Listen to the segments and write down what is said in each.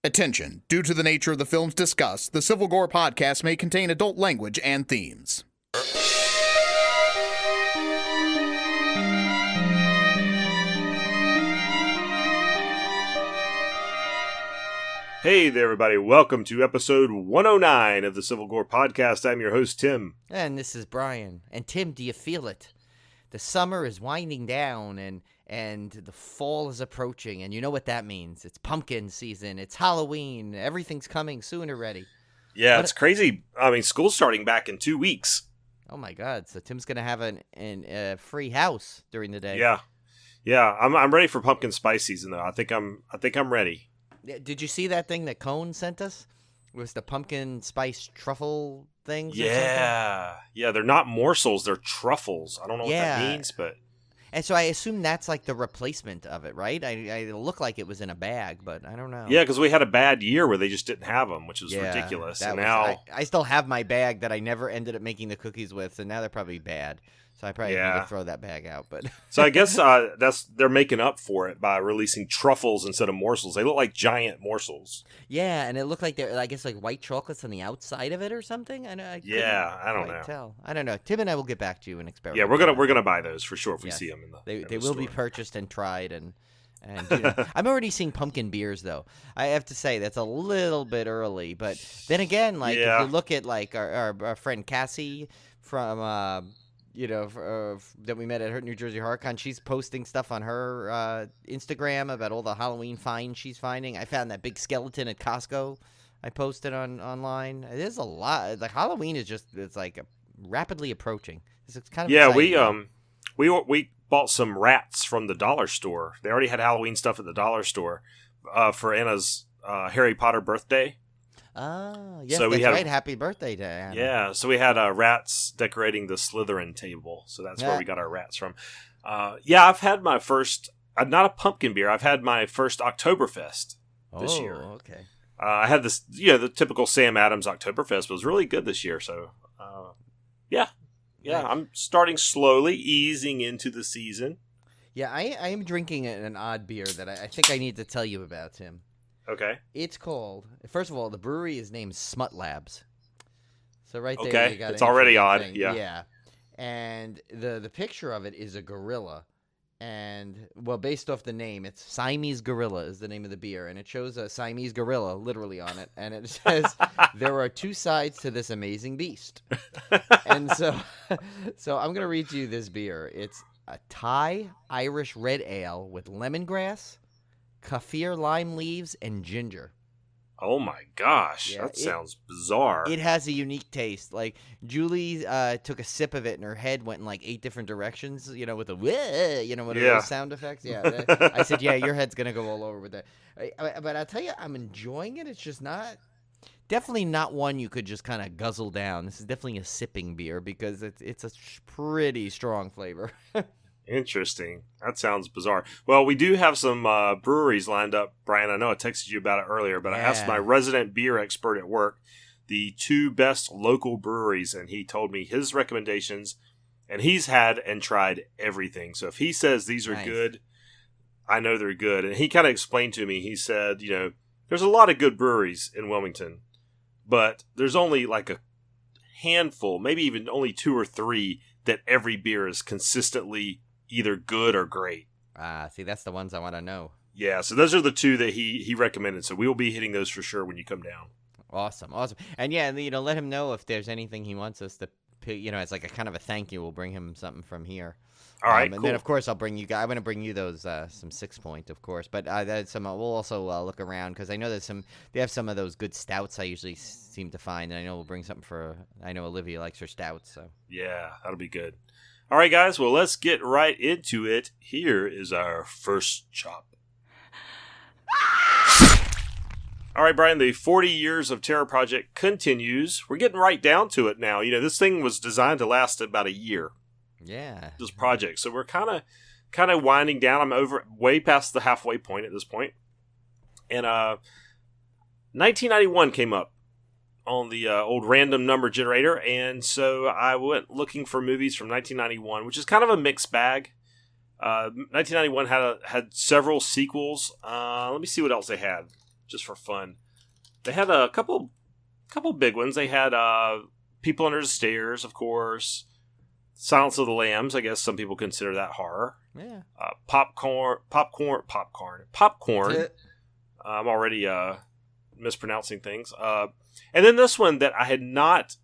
Attention. Due to the nature of the films discussed, the Civil Gore podcast may contain adult language and themes. Hey there, everybody. Welcome to episode 109 of the Civil Gore podcast. I'm your host, Tim. And this is Brian. And Tim, do you feel it? The summer is winding down and the fall is approaching, and you know what that means. It's pumpkin season, it's Halloween, everything's coming soon already. Yeah, it's crazy. I mean, school's starting back in 2 weeks. Oh my God, so Tim's going to have a free house during the day. Yeah, I'm ready for pumpkin spice season, though. I think I'm ready. Did you see that thing that Cone sent us? It was the pumpkin spice truffle things? Yeah, they're not morsels, they're truffles. I don't know what that means, but... And so I assume that's like the replacement of it, right? It looked like it was in a bag, but I don't know. Yeah, because we had a bad year where they just didn't have them, which was ridiculous. And now I still have my bag that I never ended up making the cookies with, and now they're probably bad. So I probably need to throw that bag out. But so I guess they're making up for it by releasing truffles instead of morsels. They look like giant morsels. Yeah, and it looked like they're, I guess, like white chocolates on the outside of it or something. I don't know. Tell. I don't know. Tim and I will get back to you and experiment. Yeah, we're gonna buy those for sure if we see them in the. They will be purchased and tried and you know, I'm already seeing pumpkin beers though. I have to say that's a little bit early, but then again, like if you look at like our friend Cassie from. That we met at her New Jersey HorrorCon, she's posting stuff on her Instagram about all the Halloween finds she's finding. I found that big skeleton at Costco. I posted online. There's a lot. Like Halloween is it's like rapidly approaching. It's kind of exciting. we bought some rats from the dollar store. They already had Halloween stuff at the dollar store for Anna's Harry Potter birthday. Oh, yes, so that's right. Happy birthday to Anna. Yeah, so we had rats decorating the Slytherin table. So that's where we got our rats from. I've had my first, not a pumpkin beer, I've had my first Oktoberfest this year. Oh, okay. I had this, the typical Sam Adams Oktoberfest, but it was really good this year. So, I'm starting slowly, easing into the season. Yeah, I am drinking an odd beer that I think I need to tell you about, Tim. Okay. It's called, first of all, the brewery is named Smut Labs. So right there, okay. You got it's already odd. Thing. Yeah. Yeah. And the picture of it is a gorilla. And, well, based off the name, it's Siamese Gorilla is the name of the beer. And it shows a Siamese gorilla literally on it. And it says, there are two sides to this amazing beast. And so I'm going to read you this beer. It's a Thai Irish red ale with lemongrass, kaffir lime leaves, and ginger. Oh my gosh, that sounds bizarre. It has a unique taste. Like Julie took a sip of it, and her head went in like 8 different directions. With a sound effects. Yeah, I said, yeah, your head's gonna go all over with that. But I'll tell you, I'm enjoying it. It's just definitely not one you could just kind of guzzle down. This is definitely a sipping beer because it's a pretty strong flavor. Interesting. That sounds bizarre. Well, we do have some breweries lined up, Brian. I know I texted you about it earlier, but I asked my resident beer expert at work the 2 best local breweries, and he told me his recommendations, and he's had and tried everything. So if he says these are good, I know they're good. And he kind of explained to me, he said, there's a lot of good breweries in Wilmington, but there's only like a handful, maybe even only 2 or 3 that every beer is consistently either good or great. See, that's the ones I want to know. Yeah, so those are the 2 that he recommended. So we will be hitting those for sure when you come down. Awesome. And let him know if there's anything he wants us to pick, it's like a kind of a thank you. We'll bring him something from here. All right, and then of course I'm going to bring you those some 6 Point, of course. But that's some. We'll also look around because I know they have some of those good stouts I usually seem to find, and I know we'll bring something I know Olivia likes her stouts. So yeah, that'll be good. All right, guys, well, let's get right into it. Here is our first chop. All right, Brian, the 40 Years of Terror project continues. We're getting right down to it now. This thing was designed to last about a year. Yeah. This project. So we're kind of winding down. I'm way past the halfway point at this point. And 1991 came up on the old random number generator, and so I went looking for movies from 1991, which is kind of a mixed bag. 1991 had several sequels. Let me see what else they had. just for fun. They had a couple big ones. They had People Under the Stairs, of course. Silence of the Lambs. I guess some people consider that horror. Yeah. Popcorn. I'm already mispronouncing things. And then this one that I had not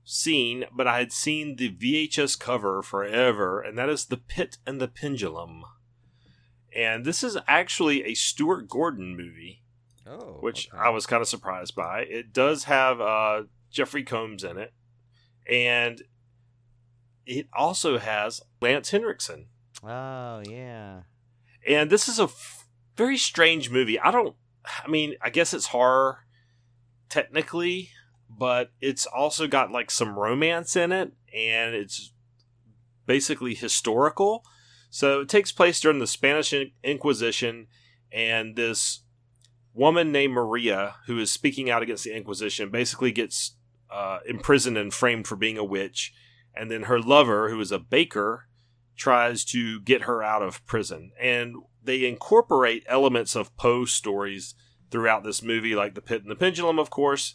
seen, but I had seen the VHS cover forever, and that is The Pit and the Pendulum. And this is actually a Stuart Gordon movie, which I was kind of surprised by. It does have Jeffrey Combs in it, and it also has Lance Henriksen. Oh, yeah. And this is a very strange movie. I guess it's horror technically, but it's also got like some romance in it, and it's basically historical. So it takes place during the Spanish Inquisition, and this woman named Maria, who is speaking out against the Inquisition, basically gets imprisoned and framed for being a witch. And then her lover, who is a baker, tries to get her out of prison. And they incorporate elements of Poe stories throughout this movie, like The Pit and the Pendulum, of course,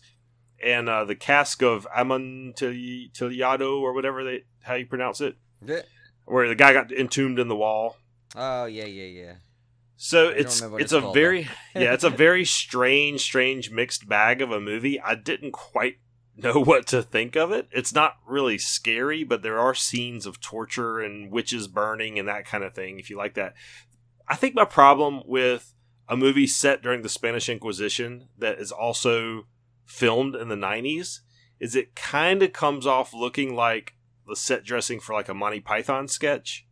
and the Cask of Amontillado, or whatever how you pronounce it. Yeah. Where the guy got entombed in the wall. Oh, yeah. So it's a very it's a very strange mixed bag of a movie. I didn't quite know what to think of it. It's not really scary, but there are scenes of torture and witches burning and that kind of thing, if you like that. I think my problem with a movie set during the Spanish Inquisition that is also filmed in the 90s is it kind of comes off looking like the set dressing for like a Monty Python sketch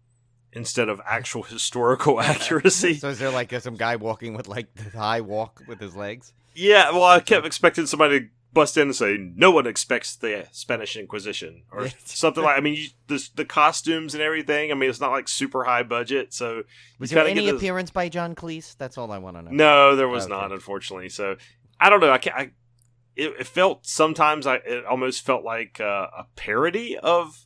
instead of actual historical accuracy. So is there like some guy walking with like the high walk with his legs? Yeah, well, I kept expecting somebody to bust in and say, "No one expects the Spanish Inquisition," or something like. I mean, the costumes and everything. I mean, it's not like super high budget. So was there any appearance by John Cleese? That's all I want to know. No, there was not, unfortunately. So I don't know. It felt sometimes it almost felt like a parody of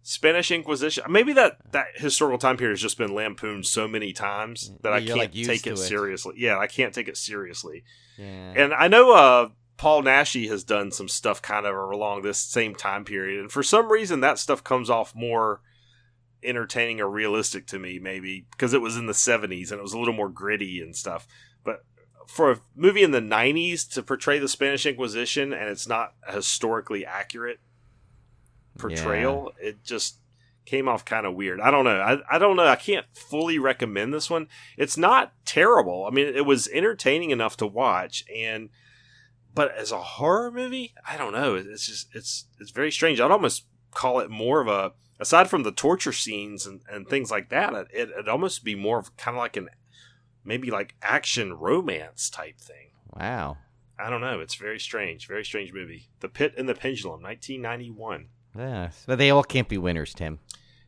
Spanish Inquisition. Maybe that historical time period has just been lampooned so many times that I can't take it seriously. Yeah, I can't take it seriously. Yeah. And I know Paul Naschy has done some stuff kind of along this same time period, and for some reason that stuff comes off more entertaining or realistic to me, maybe because it was in the 70s and it was a little more gritty and stuff. But for a movie in the 90s to portray the Spanish Inquisition and it's not a historically accurate portrayal, it just came off kind of weird. I don't know. I don't know. I can't fully recommend this one. It's not terrible. I mean, it was entertaining enough to watch, but as a horror movie, I don't know. It's just it's very strange. I'd almost call it more of aside from the torture scenes and things like that, it'd almost be more of kind of like maybe like action romance type thing. Wow. I don't know. It's very strange movie. The Pit and the Pendulum, 1991. Yeah, but they all can't be winners, Tim.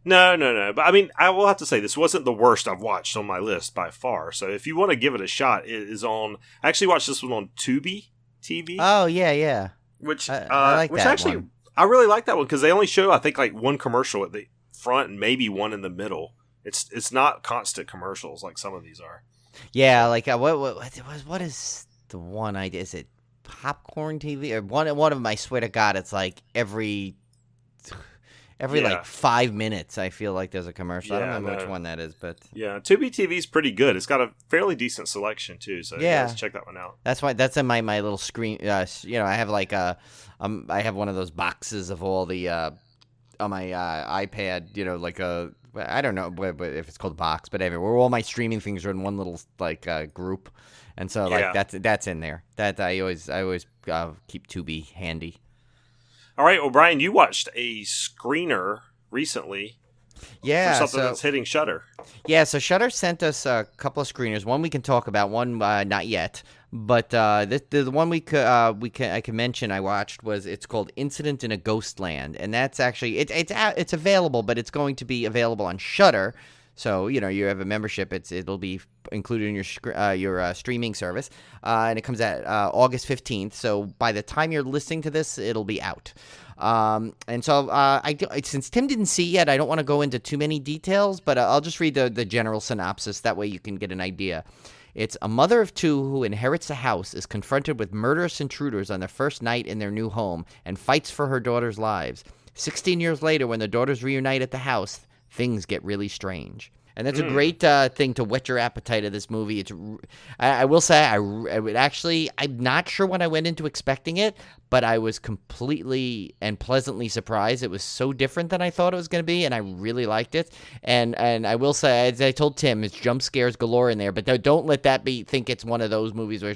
No. But I mean, I will have to say this wasn't the worst I've watched on my list by far. So if you want to give it a shot, it is on. I actually watched this one on Tubi TV. Oh yeah. Which I like which that actually one. I really like that one because they only show I think like one commercial at the front and maybe one in the middle. It's not constant commercials like some of these are. Yeah, like what is the one I did? Is it Popcorn TV or one of them? I swear to God, it's like every like 5 minutes, I feel like there's a commercial. I don't remember which one that is, but yeah, Tubi TV is pretty good. It's got a fairly decent selection too, so let's check that one out. That's in my little screen. I have like I have one of those boxes of all the on my iPad. Like I don't know if it's called a box, but anyway, where all my streaming things are in one little like group, and so like that's in there. That I always keep Tubi handy. All right, well, Brian, you watched a screener recently. Yeah, for something that's hitting Shudder. Yeah, so Shudder sent us a couple of screeners. One we can talk about, one not yet. But the one I can mention I watched it's called Incident in a Ghostland, and that's actually it's available, but it's going to be available on Shudder. So you have a membership, it'll be included in your streaming service, and it comes out August 15th. So by the time you're listening to this, it'll be out. And so since Tim didn't see yet, I don't want to go into too many details, but I'll just read the general synopsis. That way you can get an idea. It's a mother of two who inherits a house, is confronted with murderous intruders on their first night in their new home, and fights for her daughter's lives. 16 years later, when the daughters reunite at the house, things get really strange. And that's a great thing to whet your appetite of this movie. I will say, I would actually, I'm not sure when I went into expecting it, but I was completely and pleasantly surprised. It was so different than I thought it was going to be, and I really liked it. And I will say, as I told Tim, it's jump scares galore in there, but don't let that think it's one of those movies where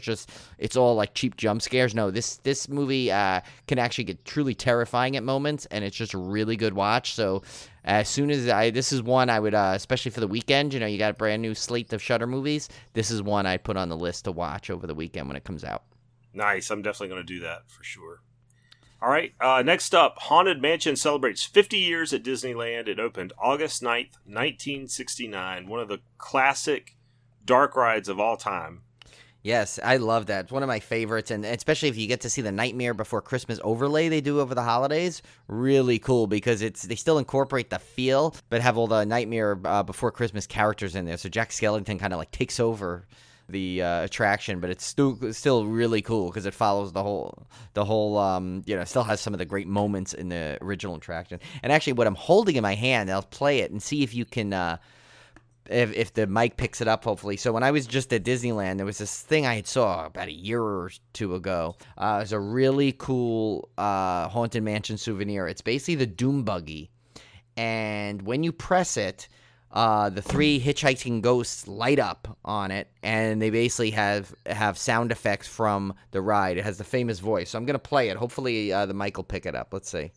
it's all like cheap jump scares. No, this movie can actually get truly terrifying at moments, and it's just a really good watch. So as soon as this is one I would, especially for the weekend, you got a brand new slate of Shudder movies. This is one I'd put on the list to watch over the weekend when it comes out. Nice. I'm definitely going to do that for sure. All right. Next up, Haunted Mansion celebrates 50 years at Disneyland. It opened August 9th, 1969. One of the classic dark rides of all time. Yes, I love that. It's one of my favorites, and especially if you get to see the Nightmare Before Christmas overlay they do over the holidays, really cool because they still incorporate the feel, but have all the Nightmare Before Christmas characters in there. So Jack Skellington kind of like takes over the attraction, but it's still really cool because it follows the whole still has some of the great moments in the original attraction. And actually, what I'm holding in my hand, I'll play it and see if you can. If the mic picks it up, hopefully. So when I was just at Disneyland, there was this thing I had saw about a year or two ago. It was a really cool Haunted Mansion souvenir. It's basically the Doom Buggy. And when you press it, the three hitchhiking ghosts light up on it, and they basically have sound effects from the ride. It has the famous voice. So I'm going to play it. Hopefully the mic will pick it up. Let's see.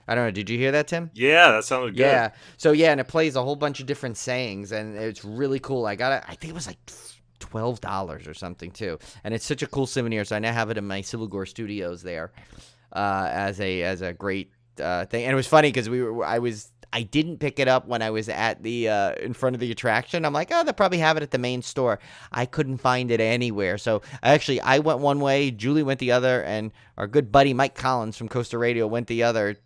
I don't know. Did you hear that, Tim? Yeah, that sounded good. Yeah. So, yeah, and it plays a whole bunch of different sayings, and it's really cool. I got it. I think it was like $12 or something, too. And it's such a cool souvenir, so I now have it in my Civilgore studios there as a great thing. And it was funny because I didn't pick it up when I was at the in front of the attraction. I'm like, they'll probably have it at the main store. I couldn't find it anywhere. So I went one way, Julie went the other, and our good buddy Mike Collins from Costa Radio went the other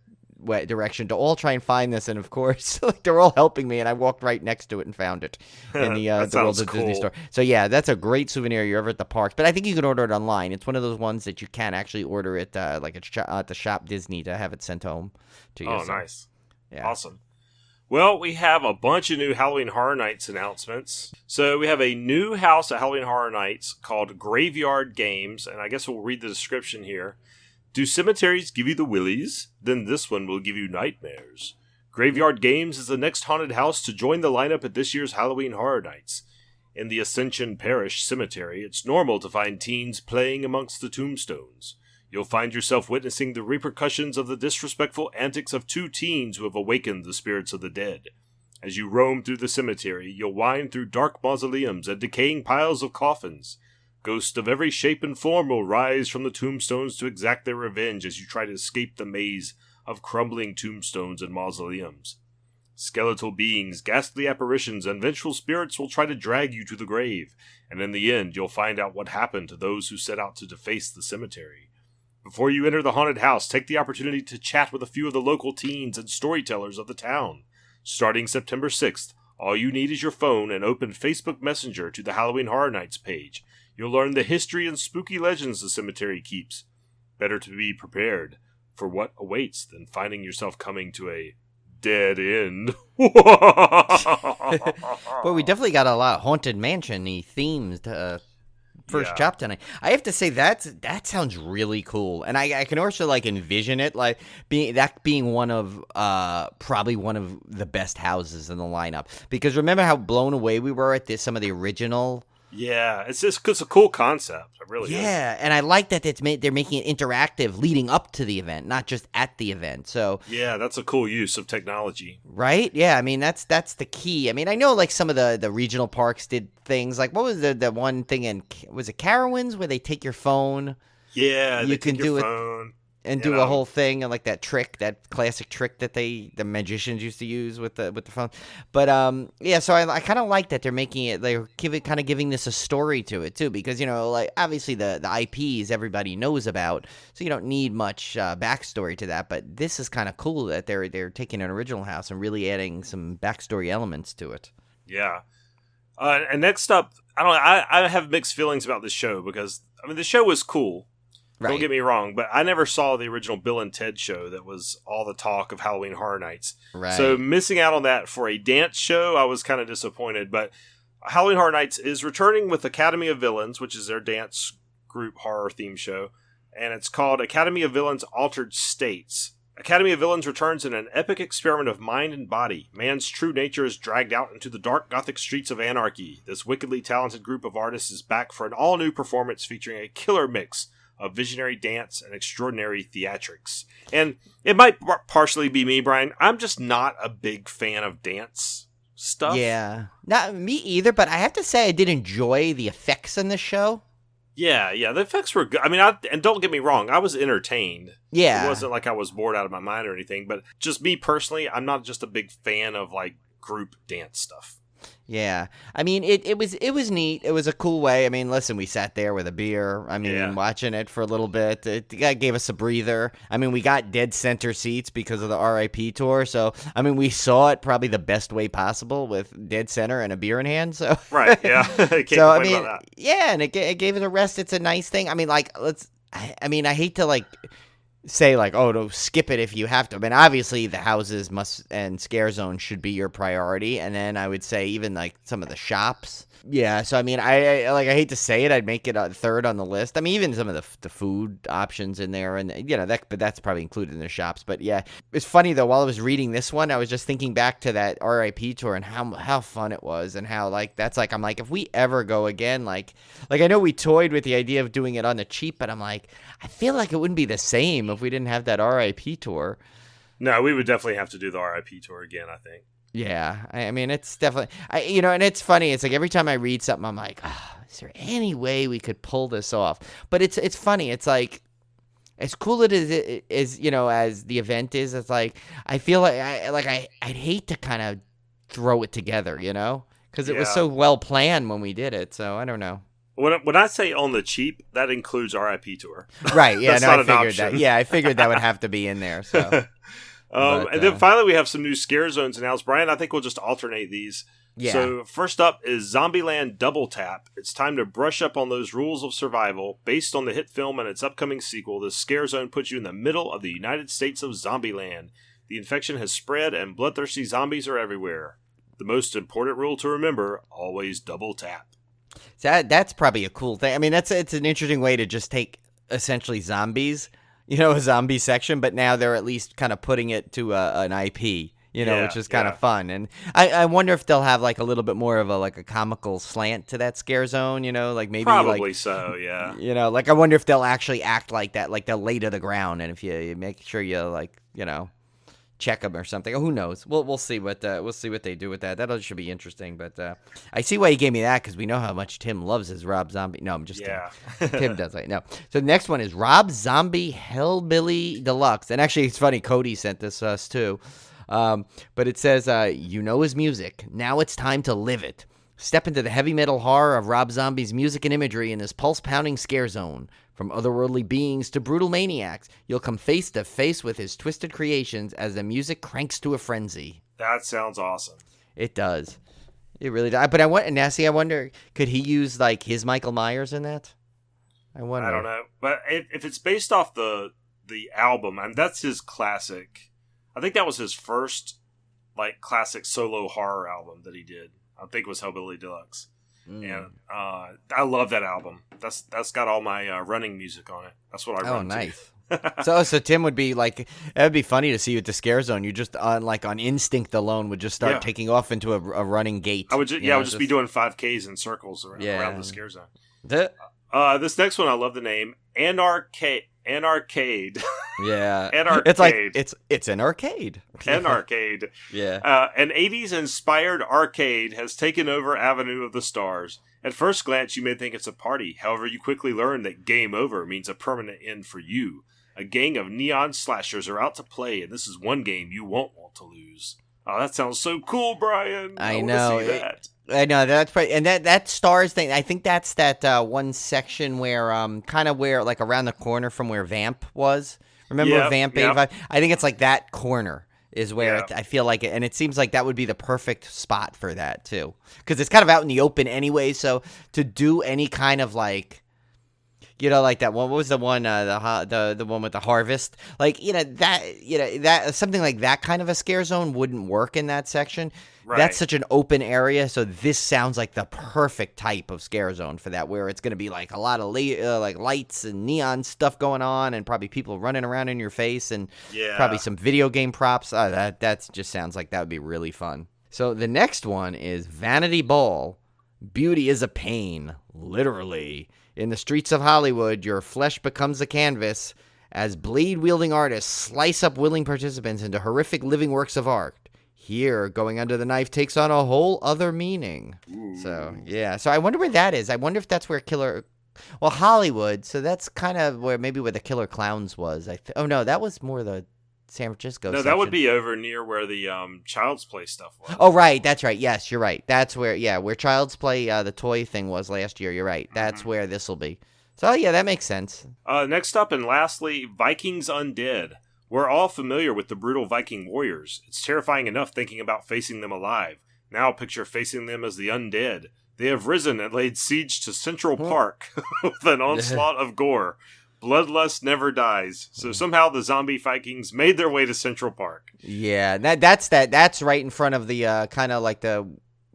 direction to all try and find this, and of course they're all helping me, and I walked right next to it and found it in the World of Disney store. So yeah, that's a great souvenir you're ever at the parks, but I think you can order it online. It's one of those ones that you can actually order it at the Shop Disney to have it sent home to you. Nice. Yeah. Awesome. Well, we have a bunch of new Halloween Horror Nights announcements. So we have a new house at Halloween Horror Nights called Graveyard Games, and I guess we'll read the description here. Do cemeteries give you the willies? Then this one will give you nightmares. Graveyard Games is the next haunted house to join the lineup at this year's Halloween Horror Nights. In the Ascension Parish Cemetery, it's normal to find teens playing amongst the tombstones. You'll find yourself witnessing the repercussions of the disrespectful antics of two teens who have awakened the spirits of the dead. As you roam through the cemetery, you'll wind through dark mausoleums and decaying piles of coffins. Ghosts of every shape and form will rise from the tombstones to exact their revenge as you try to escape the maze of crumbling tombstones and mausoleums. Skeletal beings, ghastly apparitions, and vengeful spirits will try to drag you to the grave, and in the end you'll find out what happened to those who set out to deface the cemetery. Before you enter the haunted house, take the opportunity to chat with a few of the local teens and storytellers of the town. Starting September 6th, all you need is your phone and open Facebook Messenger to the Halloween Horror Nights page. You'll learn the history and spooky legends the cemetery keeps. Better to be prepared for what awaits than finding yourself coming to a dead end. Well, we definitely got a lot of Haunted Mansion-y themes first chop tonight. I have to say that sounds really cool, and I can also envision it being one of probably one of the best houses in the lineup, because remember how blown away we were at some of the original. Yeah, it's a cool concept. It really is. Yeah, and I like that they're making it interactive leading up to the event, not just at the event. So yeah, that's a cool use of technology. Right? Yeah, I mean that's the key. I mean, I know some of the regional parks did things what was the one thing was it Carowinds where they take your phone? Yeah, you can do phone. it. and do a whole thing and like that classic trick that the magicians used to use with the phone. But so I kind of like that they're making it, they're giving this a story to it too, because like obviously the IPs everybody knows about, so you don't need much backstory to that. But this is kind of cool that they're taking an original house and really adding some backstory elements to it. Yeah. And next up, I have mixed feelings about this show because the show was cool. Right. Don't get me wrong, but I never saw the original Bill and Ted show that was all the talk of Halloween Horror Nights. Right. So missing out on that for a dance show, I was kind of disappointed. But Halloween Horror Nights is returning with Academy of Villains, which is their dance group horror theme show. And it's called Academy of Villains Altered States. Academy of Villains returns in an epic experiment of mind and body. Man's true nature is dragged out into the dark gothic streets of anarchy. This wickedly talented group of artists is back for an all-new performance featuring a killer mix of visionary dance and extraordinary theatrics. And it might partially be me, Brian. I'm just not a big fan of dance stuff. Yeah. Not me either, but I have to say I did enjoy the effects in the show. Yeah, the effects were good. And don't get me wrong, I was entertained. Yeah. It wasn't like I was bored out of my mind or anything, but just me personally, I'm not just a big fan of like group dance stuff. Yeah. It was neat. It was a cool way. Listen, we sat there with a beer. Watching it for a little bit. It gave us a breather. We got dead center seats because of the RIP tour. So, we saw it probably the best way possible with dead center and a beer in hand. So right. Yeah. Can't so, complain about that. Yeah. And it gave it a rest. It's a nice thing. I hate to like say like, oh, to skip it if you have to. Obviously the houses and scare zone should be your priority, and then I would say even like some of the shops. Yeah, so I hate to say it, I'd make it a third on the list. Even some of the food options in there, and but that's probably included in the shops. But yeah, it's funny though. While I was reading this one, I was just thinking back to that RIP tour and how fun it was, and how I'm like, if we ever go again, like I know we toyed with the idea of doing it on the cheap, but I'm like, I feel like it wouldn't be the same if we didn't have that RIP tour. No, we would definitely have to do the RIP tour again, I think. Yeah, it's definitely, and it's funny. It's like every time I read something, I'm like, is there any way we could pull this off? But it's funny. It's like, as cool as it is, as the event is, it's like, I feel like I'd hate to kind of throw it together, because it was so well planned when we did it. So I don't know. When I say on the cheap, that includes RIP tour. Right. Yeah. That's no, not I figured an option. that. Yeah, I figured that would have to be in there. So. And then finally we have some new scare zones announced. Brian, I think we'll just alternate these. Yeah. So first up is Zombieland Double Tap. It's time to brush up on those rules of survival. Based on the hit film and its upcoming sequel, this scare zone puts you in the middle of the United States of Zombieland. The infection has spread and bloodthirsty zombies are everywhere. The most important rule to remember, always double tap. That's probably a cool thing. It's an interesting way to just take essentially zombies, a zombie section, but now they're at least kind of putting it to an IP, which is kind of fun. And I wonder if they'll have like a little bit more of a comical slant to that scare zone, like maybe probably so, yeah. I wonder if they'll actually act like that, like they'll lay to the ground, and if you make sure you check them or something. Who knows? We'll see what they do with that. That should be interesting. But I see why he gave me that, because we know how much Tim loves his Rob Zombie. No, I'm just kidding. Tim does. No. So the next one is Rob Zombie Hellbilly Deluxe, and actually it's funny. Cody sent this to us too. But it says, his music. Now it's time to live it. Step into the heavy metal horror of Rob Zombie's music and imagery in this pulse-pounding scare zone. From otherworldly beings to brutal maniacs, you'll come face to face with his twisted creations as the music cranks to a frenzy. That sounds awesome. It does. It really does. But I wonder, could he use like his Michael Myers in that? I wonder. I don't know. But if it's based off the album, and that's his classic. I think that was his first like classic solo horror album that he did. I think it was Hellbilly Deluxe. And I love that album. That's got all my running music on it. That's what I run nice. So Tim would be like, it would be funny to see you at the scare zone. You just on instinct alone would just start taking off into a running gate. I would just be doing 5Ks in circles around the scare zone. This next one, I love the name Anarcade. Yeah, Anarcade. It's like it's an arcade. An arcade. Yeah. An 80s inspired arcade has taken over Avenue of the Stars. At first glance, you may think it's a party. However, you quickly learn that game over means a permanent end for you. A gang of neon slashers are out to play, and this is one game you won't want to lose. Oh, that sounds so cool, Brian. I know. Want to see that. I know that's pretty, and that stars thing. I think that's that one section where kind of where like around the corner from where Vamp was. Remember Vamp 85? I think it's like that corner is where I feel like it, and it seems like that would be the perfect spot for that too, because it's kind of out in the open anyway. So to do any kind of like, you know, like that one. What was the one? The one with the harvest. Like that something like that kind of a scare zone wouldn't work in that section. Right. That's such an open area, so this sounds like the perfect type of scare zone for that, where it's going to be like a lot of like lights and neon stuff going on, and probably people running around in your face, and probably some video game props. That just sounds like that would be really fun. So the next one is Vanity Ball. Beauty is a pain, literally. In the streets of Hollywood, your flesh becomes a canvas as blade-wielding artists slice up willing participants into horrific living works of art. Here, going under the knife takes on a whole other meaning. Ooh. So I wonder where that is. I wonder if that's where Hollywood, so that's kind of where the Killer Clowns was. Oh, no, that was more the San Francisco section. That would be over near where the Child's Play stuff was. Oh, right, that's right. Yes, you're right. That's where Child's Play, the toy thing was last year. You're right. That's where this will be. So, yeah, that makes sense. Next up and lastly, Vikings Undead. We're all familiar with the brutal Viking warriors. It's terrifying enough thinking about facing them alive. Now picture facing them as the undead. They have risen and laid siege to Central Park with an onslaught of gore. Bloodlust never dies. So somehow the zombie Vikings made their way to Central Park. Yeah, that's right in front of the kind of like the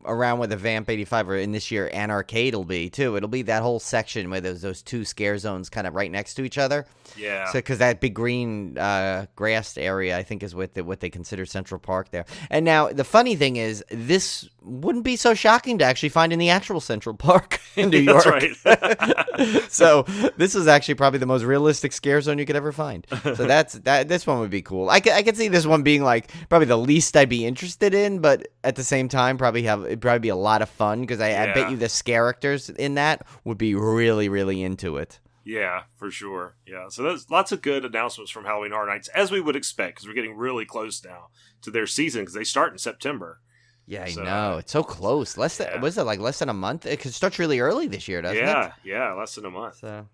around where the Vamp 85 or in this year and Arquette will be too. It'll be that whole section where there's those two scare zones kind of right next to each other. Yeah. So because that big green grassed area, I think, is what they consider Central Park there. And now the funny thing is, this wouldn't be so shocking to actually find in the actual Central Park in New York. That's right. So this is actually probably the most realistic scare zone you could ever find. So this one would be cool. I could see this one being like probably the least I'd be interested in, but at the same time it'd probably be a lot of fun because I bet you the characters in that would be really, really into it. Yeah, for sure. Yeah, so there's lots of good announcements from Halloween Horror Nights, as we would expect, because we're getting really close now to their season, because they start in September. Yeah, I know. It's so close. Was it like less than a month? It starts really early this year, doesn't it? Yeah, less than a month. So.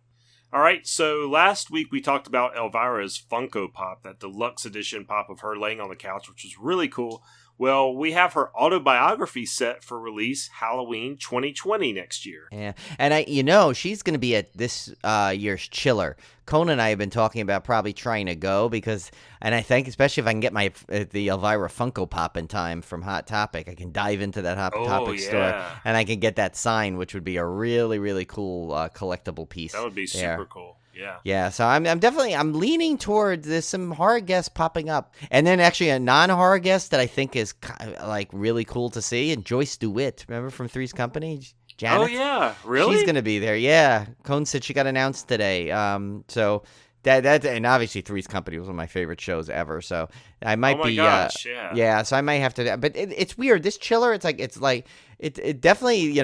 All right, so last week we talked about Elvira's Funko Pop, that deluxe edition pop of her laying on the couch, which was really cool. Well, we have her autobiography set for release Halloween 2020 next year. Yeah, and she's going to be at this year's Chiller. Conan and I have been talking about probably trying to go and I think especially if I can get the Elvira Funko Pop in time from Hot Topic, I can dive into that Hot Topic store and I can get that sign, which would be a really, really cool collectible piece. That would be super cool. Yeah. So I'm definitely leaning towards there's some horror guests popping up, and then actually a non-horror guest that I think is like really cool to see, and Joyce DeWitt, remember from Three's Company, Janet? Oh yeah, really? She's gonna be there. Yeah, Cone said she got announced today. So that and obviously Three's Company was one of my favorite shows ever. So I might be. Gosh, yeah. So I might have to. But it's weird. This Chiller, it's like it definitely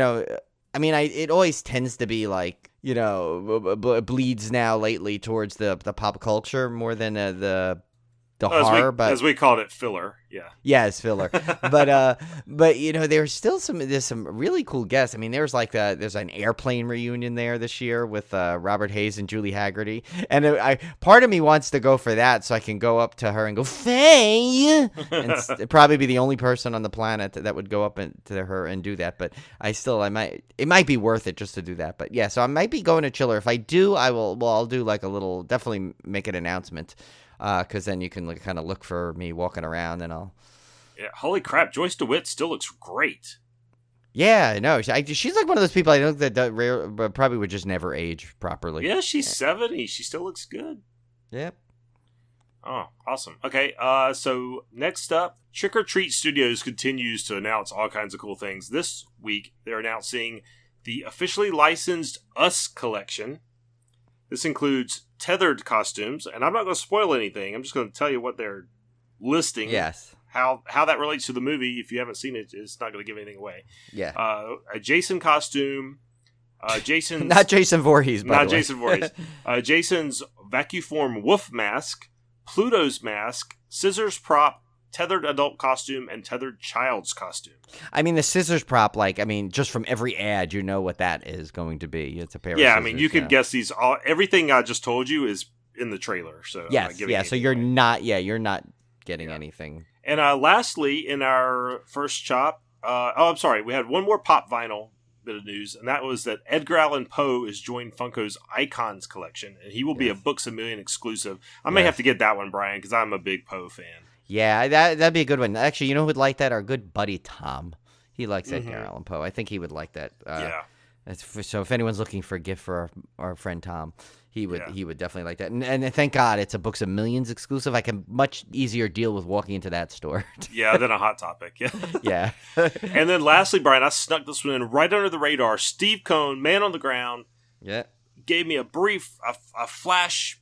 I mean, it always tends to be like, bleeds now lately towards the pop culture more than the horror. As we called it, filler. Yeah. Yeah, it's filler. but there's still some really cool guests. I mean, there's an airplane reunion there this year with Robert Hayes and Julie Haggerty, and part of me wants to go for that so I can go up to her and go Faye, and probably be the only person on the planet that would go up to her and do that. But it might be worth it just to do that. But yeah, so I might be going to Chiller. If I do, I'll do like a little, definitely make an announcement. Because then you can kind of look for me walking around, and I'll. Yeah, holy crap! Joyce DeWitt still looks great. Yeah, no, she's like one of those people I think that probably would just never age properly. Yeah, she's 70. She still looks good. Yep. Oh, awesome. Okay, so next up, Trick or Treat Studios continues to announce all kinds of cool things. This week, they're announcing the officially licensed Us collection. This includes tethered costumes, and I'm not going to spoil anything. I'm just going to tell you what they're listing. Yes. How that relates to the movie. If you haven't seen it, it's not going to give anything away. Yeah. A Jason costume. Jason's not Jason Voorhees, by not the way. Jason Voorhees. Jason's vacuform wolf mask, Pluto's mask, scissors prop, tethered adult costume, and tethered child's costume. I mean, the scissors prop, just from every ad, you know what that is going to be. It's a pair of scissors. Yeah, I mean, you could guess these. Everything I just told you is in the trailer. So yes, so you're not getting anything. And lastly, in our first chop, I'm sorry, we had one more pop vinyl bit of news, and that was that Edgar Allan Poe is joining Funko's Icons collection, and he will be a Books A Million exclusive. I may have to get that one, Brian, because I'm a big Poe fan. Yeah, that'd be a good one. Actually, you know who would like that? Our good buddy Tom. He likes Edgar Allan Poe. I think he would like that. So if anyone's looking for a gift for our friend Tom, he would definitely like that. And thank God it's a Books A Millions exclusive. I can much easier deal with walking into that store. Than a Hot Topic. Yeah. And then lastly, Brian, I snuck this one in right under the radar. Steve Cohn, Man on the Ground, gave me a flash.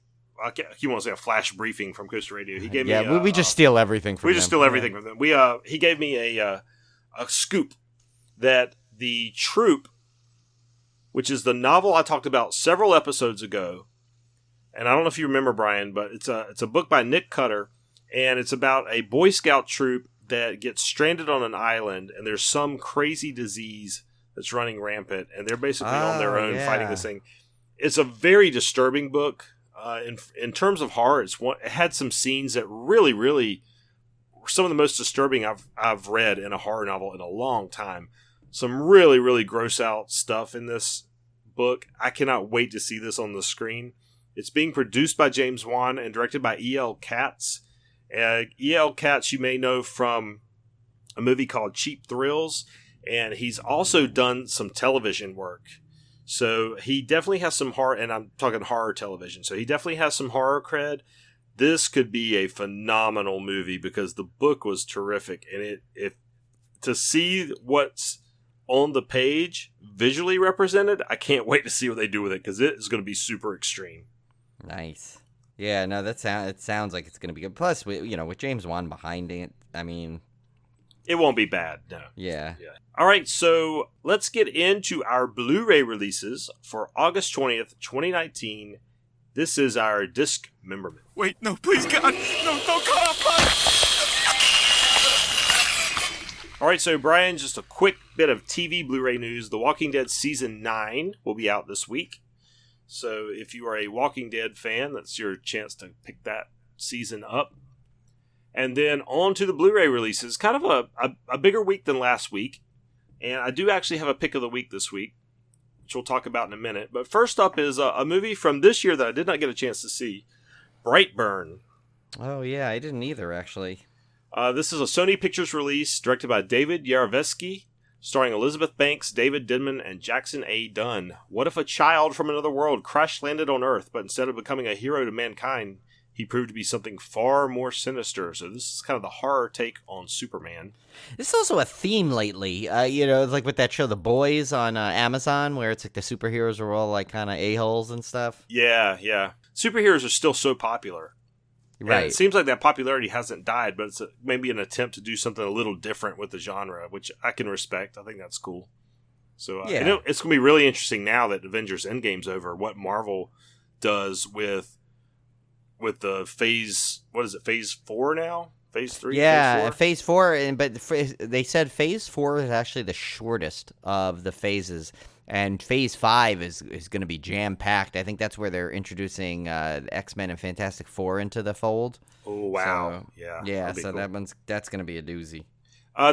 He won't say a flash briefing from Coaster Radio. He gave me. We just steal everything from them. We just steal everything from them. He gave me a scoop that the Troop, which is the novel I talked about several episodes ago, and I don't know if you remember, Brian, but it's a book by Nick Cutter, and it's about a Boy Scout troop that gets stranded on an island, and there's some crazy disease that's running rampant, and they're basically on their own fighting this thing. It's a very disturbing book. In terms of horror, it had some scenes that really, really were some of the most disturbing I've read in a horror novel in a long time. Some really, really gross out stuff in this book. I cannot wait to see this on the screen. It's being produced by James Wan and directed by E.L. Katz. E.L. Katz you may know from a movie called Cheap Thrills, and he's also done some television work. So he definitely has some horror, and I'm talking horror television, so he definitely has some horror cred. This could be a phenomenal movie because the book was terrific, and to see what's on the page visually represented, I can't wait to see what they do with it because it is going to be super extreme. Nice. Yeah, no, it sounds like it's going to be good. Plus, with James Wan behind it, I mean, it won't be bad. No. Yeah. All right, so let's get into our Blu-ray releases for August 20th, 2019. This is our Discmemberment. Wait, no, please, God, no, don't cut off my... All right, so Brian, just a quick bit of TV Blu-ray news. The Walking Dead Season 9 will be out this week. So if you are a Walking Dead fan, that's your chance to pick that season up. And then on to the Blu-ray releases. Kind of a bigger week than last week. And I do actually have a pick of the week this week, which we'll talk about in a minute. But first up is a movie from this year that I did not get a chance to see, Brightburn. Oh, yeah, I didn't either, actually. This is a Sony Pictures release directed by David Yarovesky, starring Elizabeth Banks, David Denman, and Jackson A. Dunn. What if a child from another world crash-landed on Earth, but instead of becoming a hero to mankind, he proved to be something far more sinister? So this is kind of the horror take on Superman. This is also a theme lately, like with that show The Boys on Amazon, where it's like the superheroes are all like kind of a-holes and stuff. Yeah. Superheroes are still so popular. Right. And it seems like that popularity hasn't died, but it's maybe an attempt to do something a little different with the genre, which I can respect. I think that's cool. So it's going to be really interesting now that Avengers Endgame's over, what Marvel does with the phase, what is it, phase 4 now? Phase 3? Yeah, phase 4, but they said phase 4 is actually the shortest of the phases, and phase 5 is going to be jam-packed. I think that's where they're introducing X-Men and Fantastic Four into the fold. Oh, wow. So, yeah, so cool. That's going to be a doozy.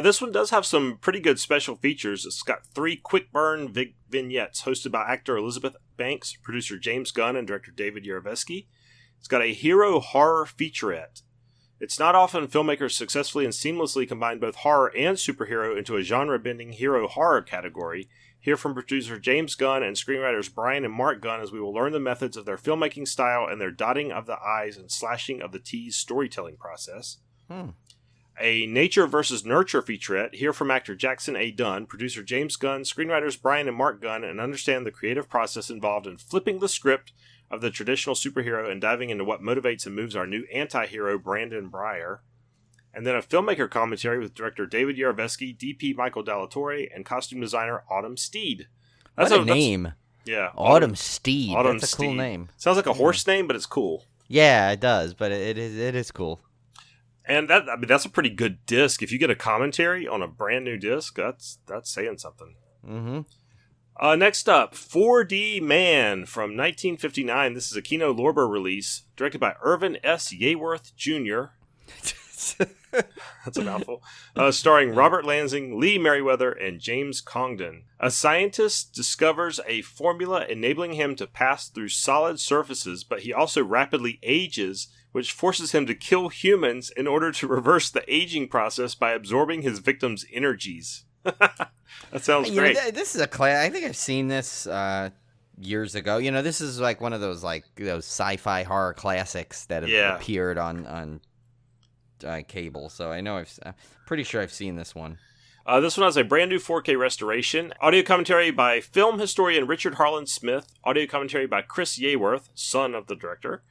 This one does have some pretty good special features. It's got 3 quick burn vignettes hosted by actor Elizabeth Banks, producer James Gunn, and director David Yarovesky. It's got a hero horror featurette. It's not often filmmakers successfully and seamlessly combine both horror and superhero into a genre-bending hero horror category. Hear from producer James Gunn and screenwriters Brian and Mark Gunn as we will learn the methods of their filmmaking style and their dotting of the I's and slashing of the T's storytelling process. A nature versus nurture featurette. Hear from actor Jackson A. Dunn, producer James Gunn, screenwriters Brian and Mark Gunn, and understand the creative process involved in flipping the script of the traditional superhero and diving into what motivates and moves our new anti-hero Brandon Breyer. And then a filmmaker commentary with director David Yarovesky, DP Michael Dallatore, and costume designer Autumn Steed. What a name. Yeah. Autumn Steed. Autumn That's a cool Steed. name. Sounds like a horse name, but it's cool. Yeah, it does, but it is cool. And that's a pretty good disc. If you get a commentary on a brand new disc, that's saying something. Mm-hmm. Next up, 4D Man from 1959. This is a Kino Lorber release, directed by Irvin S. Yeworth Jr. That's a mouthful. Starring Robert Lansing, Lee Merriweather, and James Congdon. A scientist discovers a formula enabling him to pass through solid surfaces, but he also rapidly ages, which forces him to kill humans in order to reverse the aging process by absorbing his victims' energies. That sounds great. This is a class. I think I've seen this years ago. This is like one of those those sci-fi horror classics that have appeared on cable. So I know I'm pretty sure I've seen this one. This one has a brand new 4K restoration. Audio commentary by film historian Richard Harlan Smith. Audio commentary by Chris Yeworth, son of the director.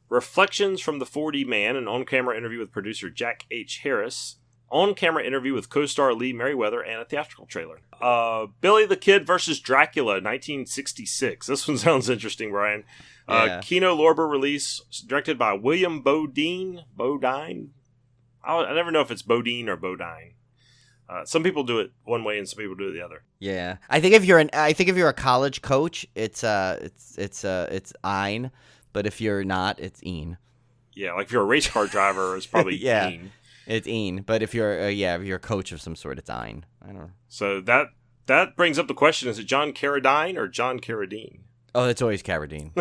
Reflections from the 4D Man, an on-camera interview with producer Jack H. Harris. On-camera interview with co-star Lee Merriweather, and a theatrical trailer. Billy the Kid versus Dracula, 1966. This one sounds interesting, Brian. Kino Lorber release, directed by William Bodine. I never know if it's Bodine or Bodine. Some people do it one way and some people do it the other. Yeah, I think if you're a college coach, it's Ein, but if you're not, it's Een. Yeah, like if you're a race car driver, it's probably Een. It's Een, but if you're a coach of some sort, it's Ein. I don't know. So that brings up the question: is it John Carradine or John Carradine? Oh, it's always Carradine.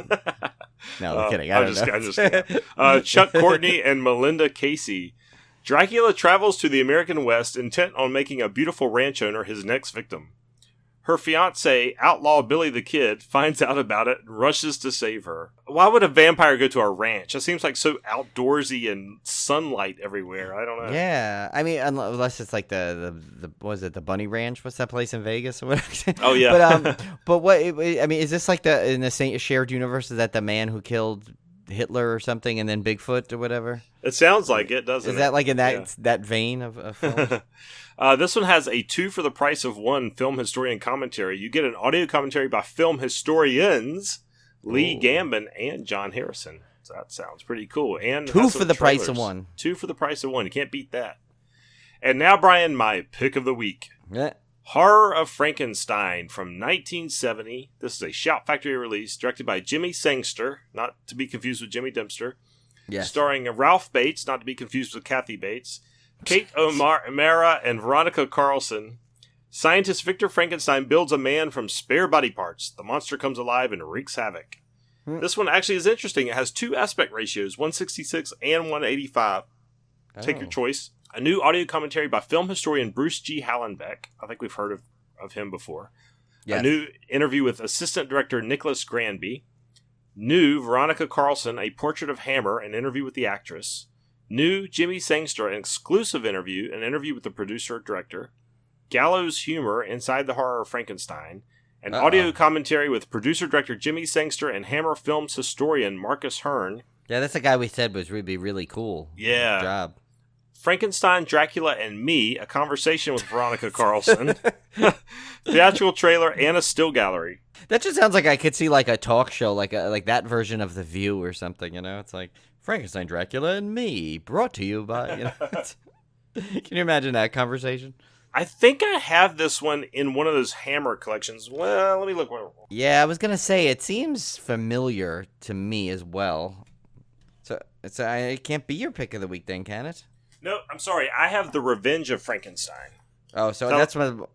No, I'm kidding. I'm just kidding. Chuck Courtney and Melinda Casey. Dracula travels to the American West intent on making a beautiful ranch owner his next victim. Her fiancé, outlaw Billy the Kid, finds out about it and rushes to save her. Why would a vampire go to a ranch? It seems like so outdoorsy and sunlight everywhere. I don't know. Yeah, I mean, unless it's like the what is it, the Bunny Ranch? What's that place in Vegas or whatever? Oh yeah. But what? I mean, is this like in the same shared universe? Is that the man who killed Hitler or something, and then Bigfoot or whatever? It sounds like it, doesn't it? Is that like in that vein of films? This one has a 2 for the price of 1 film historian commentary. You get an audio commentary by film historians Lee Gambon and John Harrison. So that sounds pretty cool. And 2 for the price of 1. 2 for the price of 1. You can't beat that. And now, Brian, my pick of the week. Yeah. Horror of Frankenstein from 1970. This is a Shout Factory release directed by Jimmy Sangster, not to be confused with Jimmy Dempster. Yes. Starring Ralph Bates, not to be confused with Kathy Bates. Kate O'Mara and Veronica Carlson. Scientist Victor Frankenstein builds a man from spare body parts. The monster comes alive and wreaks havoc. This one actually is interesting. It has 2 aspect ratios, 166 and 185. Take your choice. A new audio commentary by film historian Bruce G. Hallenbeck. I think we've heard of him before. Yes. A new interview with assistant director Nicholas Granby. New Veronica Carlson, a portrait of Hammer, an interview with the actress. New Jimmy Sangster, an exclusive interview, an interview with the producer-director. Gallows Humor, Inside the Horror of Frankenstein. An audio commentary with producer-director Jimmy Sangster and Hammer Films historian Marcus Hearn. Yeah, that's the guy we said would be really cool. Yeah. Good job. Frankenstein, Dracula, and Me, a conversation with Veronica Carlson. Theatrical trailer and a still gallery. That just sounds like I could see like a talk show, like that version of The View or something, It's like Frankenstein, Dracula, and Me, brought to you by, Can you imagine that conversation? I think I have this one in one of those Hammer collections. Well, let me look. Yeah, I was going to say, it seems familiar to me as well. So it can't be your pick of the week then, can it? No, I'm sorry. I have The Revenge of Frankenstein. Oh, so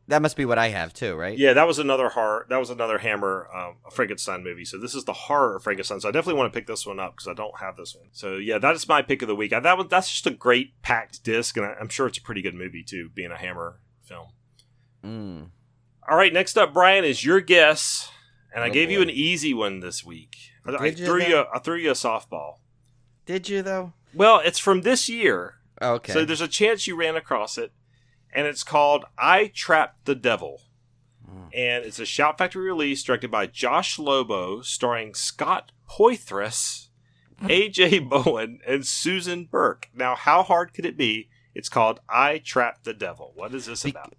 that must be what I have too, right? Yeah, that was another horror. That was another Hammer Frankenstein movie. So this is the horror of Frankenstein. So I definitely want to pick this one up because I don't have this one. So yeah, that is my pick of the week. That's just a great packed disc, and I'm sure it's a pretty good movie too, being a Hammer film. All right, next up, Brian, is your guess, and I gave you an easy one this week. I threw you a softball. Did you though? Well, it's from this year. Okay. So there's a chance you ran across it. And it's called I Trapped the Devil. And it's a Shout Factory release directed by Josh Lobo, starring Scott Poitras, A.J. Bowen, and Susan Burke. Now, how hard could it be? It's called I Trapped the Devil. What is this about?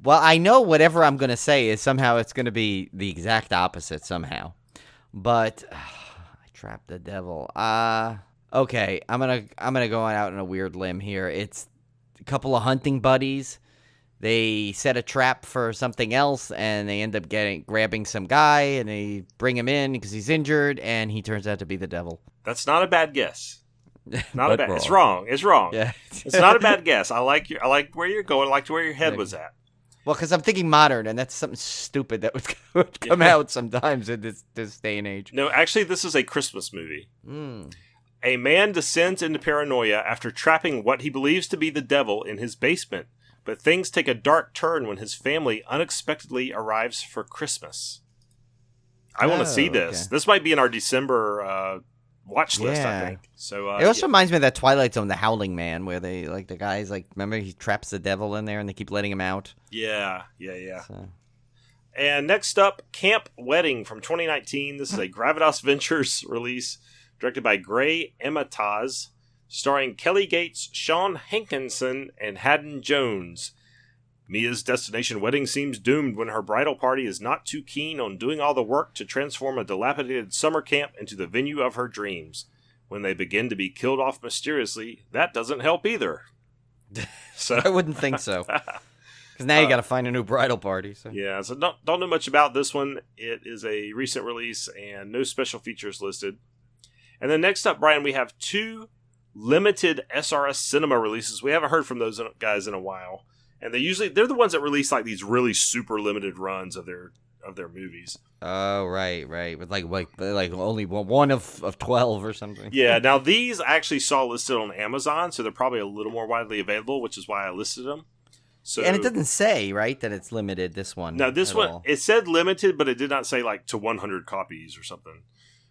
Well, I know whatever I'm going to say is somehow it's going to be the exact opposite somehow. But I trapped the devil. Okay, I'm gonna go out on a weird limb here. It's a couple of hunting buddies. They set a trap for something else, and they end up grabbing some guy, and they bring him in because he's injured, and he turns out to be the devil. That's not a bad guess. Not a bad. Wrong. It's wrong. It's wrong. Yeah. It's not a bad guess. I like where you're going. I liked where your head was at. Well, because I'm thinking modern, and that's something stupid that would come out sometimes in this day and age. No, actually, this is a Christmas movie. A man descends into paranoia after trapping what he believes to be the devil in his basement. But things take a dark turn when his family unexpectedly arrives for Christmas. I want to see this. Okay. This might be in our December watch list, I think. So it also reminds me of that Twilight Zone, The Howling Man, where they the guys remember he traps the devil in there and they keep letting him out. Yeah. So. And next up, Camp Wedding from 2019. This is a Gravitas Ventures release, directed by Gray Emataz. Starring Kelly Gates, Sean Hankinson, and Haddon Jones. Mia's destination wedding seems doomed when her bridal party is not too keen on doing all the work to transform a dilapidated summer camp into the venue of her dreams. When they begin to be killed off mysteriously, that doesn't help either. So I wouldn't think so. Because now you got to find a new bridal party. So. Yeah, so don't know much about this one. It is a recent release and no special features listed. And then next up, Brian, we have 2 limited SRS Cinema releases. We haven't heard from those guys in a while, and they're the ones that release these really super limited runs of their movies. Oh, right, with like only one of 12 or something. Yeah. Now these I actually saw listed on Amazon, so they're probably a little more widely available, which is why I listed them. So, and it doesn't say that it's limited. This one. No, this one it said limited, but it did not say to 100 copies or something.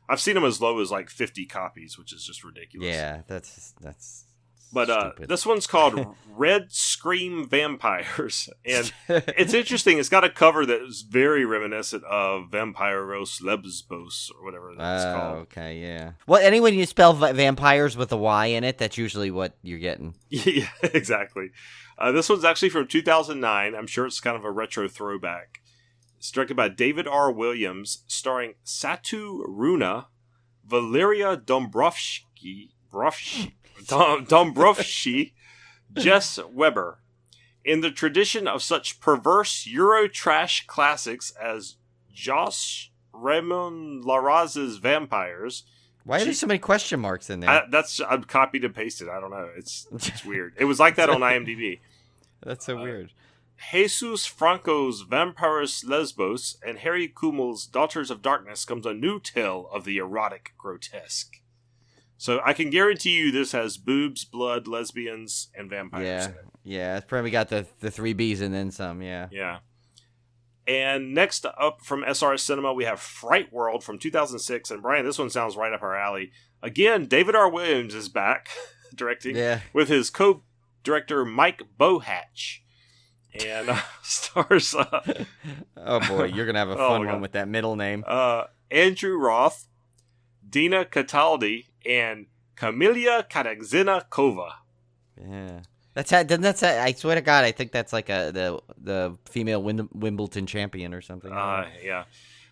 I've seen them as low as 50 copies, which is just ridiculous. Yeah, that's. But stupid. This one's called Red Scream Vampires, and it's interesting. It's got a cover that is very reminiscent of Vampiros Lesbos or whatever that's called. Okay, yeah. Well, anyway, you spell vampires with a Y in it, that's usually what you're getting. Yeah, exactly. This one's actually from 2009. I'm sure it's kind of a retro throwback. It's directed by David R. Williams, starring Satu Runa, Valeria Dombrovsky, Jess Weber. In the tradition of such perverse Euro-trash classics as Josh Raymond Larraz's Vampires. Why are there so many question marks in there? I've copied and pasted. I don't know. It's weird. It was like that on IMDb. That's so weird. Jesus Franco's Vampiros Lesbos and Harry Kumel's Daughters of Darkness comes a new tale of the erotic grotesque. So I can guarantee you this has boobs, blood, lesbians, and vampires in it. Yeah, it's probably got the 3 Bs and then some, yeah. Yeah. And next up from SRS Cinema, we have Fright World from 2006. And Brian, this one sounds right up our alley. Again, David R. Williams is back directing with his co-director Mike Bohatch. And stars... oh boy, you're going to have a fun one with that middle name. Andrew Roth, Dina Cataldi, and Kamila Karakzinakova. Yeah. I swear to God, I think that's like the female Wimbledon champion or something. Yeah.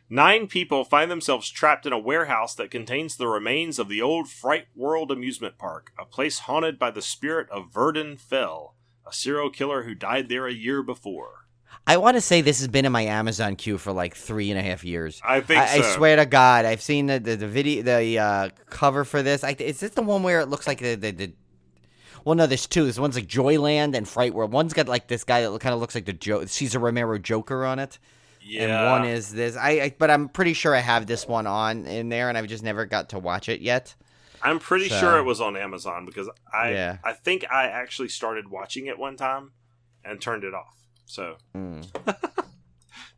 9 people find themselves trapped in a warehouse that contains the remains of the old Fright World amusement park, a place haunted by the spirit of Verdun Fell, a serial killer who died there a year before. I want to say this has been in my Amazon queue for 3.5 years. I think so. I swear to God, I've seen the video, the cover for this. Is this the one where it looks like the well, no, there's 2. This one's like Joyland and Fright World. One's got this guy that kind of looks like the Cesar Romero Joker on it. Yeah. And one is this. But I'm pretty sure I have this one in there, and I've just never got to watch it yet. I'm pretty sure it was on Amazon because I think I actually started watching it one time and turned it off. So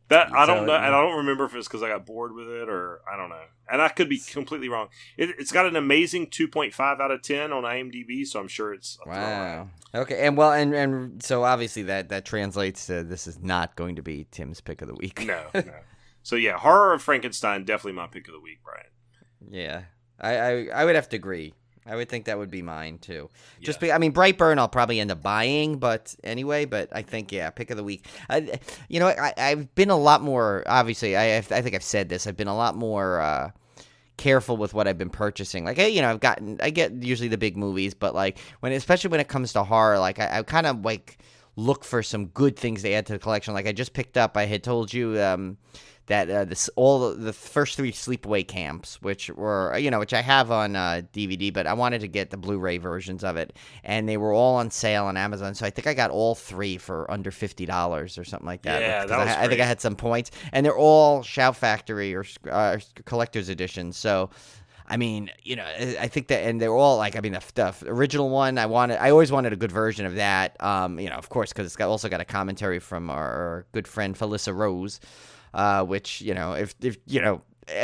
that I don't know, and I don't remember if it's because I got bored with it or I don't know, and I could be completely wrong. It's got an amazing 2.5 out of 10 on IMDb, so I'm sure it's wow. Okay, and so obviously that translates to this is not going to be Tim's pick of the week. No. So yeah, Horror of Frankenstein definitely my pick of the week, Brian. Yeah, I would have to agree. I would think that would be mine too. Yeah. Brightburn I'll probably end up buying, but I think pick of the week. I've been a lot more. Obviously, I think I've said this. I've been a lot more careful with what I've been purchasing. Like, I get usually the big movies, but like especially when it comes to horror, like I kind of like look for some good things to add to the collection. Like I just picked up. I had told you that the first 3 Sleepaway Camps, which I have on DVD, but I wanted to get the Blu-ray versions of it, and they were all on sale on Amazon. So I think I got all 3 for under $50 or something like that. Yeah, that was great. I think I had some points, and they're all Shout Factory or collector's editions. So. I mean, I think that, and they're all like, the original one, I always wanted a good version of that. Of course, because it's also got a commentary from our good friend Felissa Rose, which, if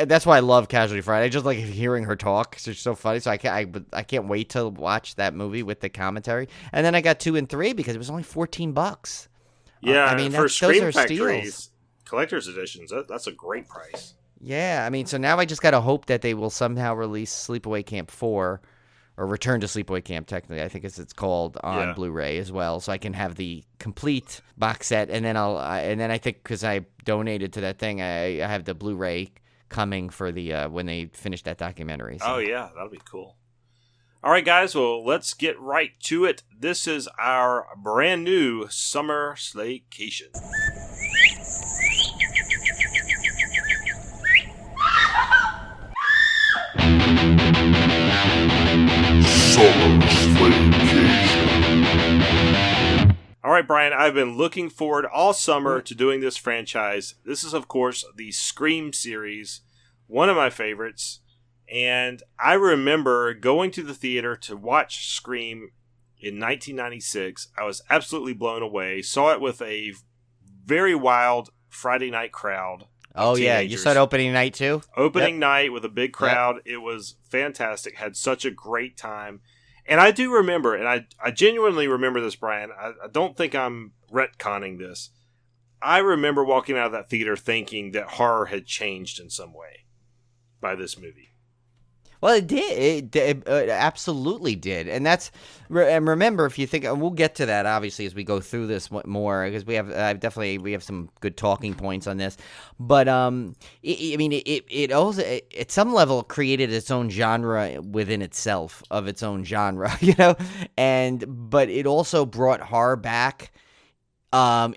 that's why I love Casualty Friday. I just like hearing her talk. She's so funny. So I can't wait to watch that movie with the commentary. And then I got 2 and 3 because it was only $14. Yeah, for Scream those are Factories, steals. Collector's editions, that's a great price. Yeah, so now I just got to hope that they will somehow release Sleepaway Camp 4, or Return to Sleepaway Camp, technically, I think it's called, on Blu-ray as well, so I can have the complete box set, and then I think, because I donated to that thing, I have the Blu-ray coming for the, when they finish that documentary. So. Oh, yeah, that'll be cool. All right, guys, well, let's get right to it. This is our brand new Summer SLAYCATION. All right, Brian, I've been looking forward all summer to doing this franchise. This is, of course, the Scream series, one of my favorites. And I remember going to the theater to watch Scream in 1996. I was absolutely blown away. Saw it with a very wild Friday night crowd. Oh, yeah. You saw it opening night, too? Opening night with a big crowd. Yep. It was fantastic. Had such a great time. And I do remember, and I genuinely remember this, Brian. I don't think I'm retconning this. I remember walking out of that theater thinking that horror had changed in some way by this movie. Well, it did. It absolutely did. And remember, if you think, and we'll get to that obviously as we go through this more, because we have some good talking points on this. But it also at some level created its own genre within itself of its own genre, but it also brought horror back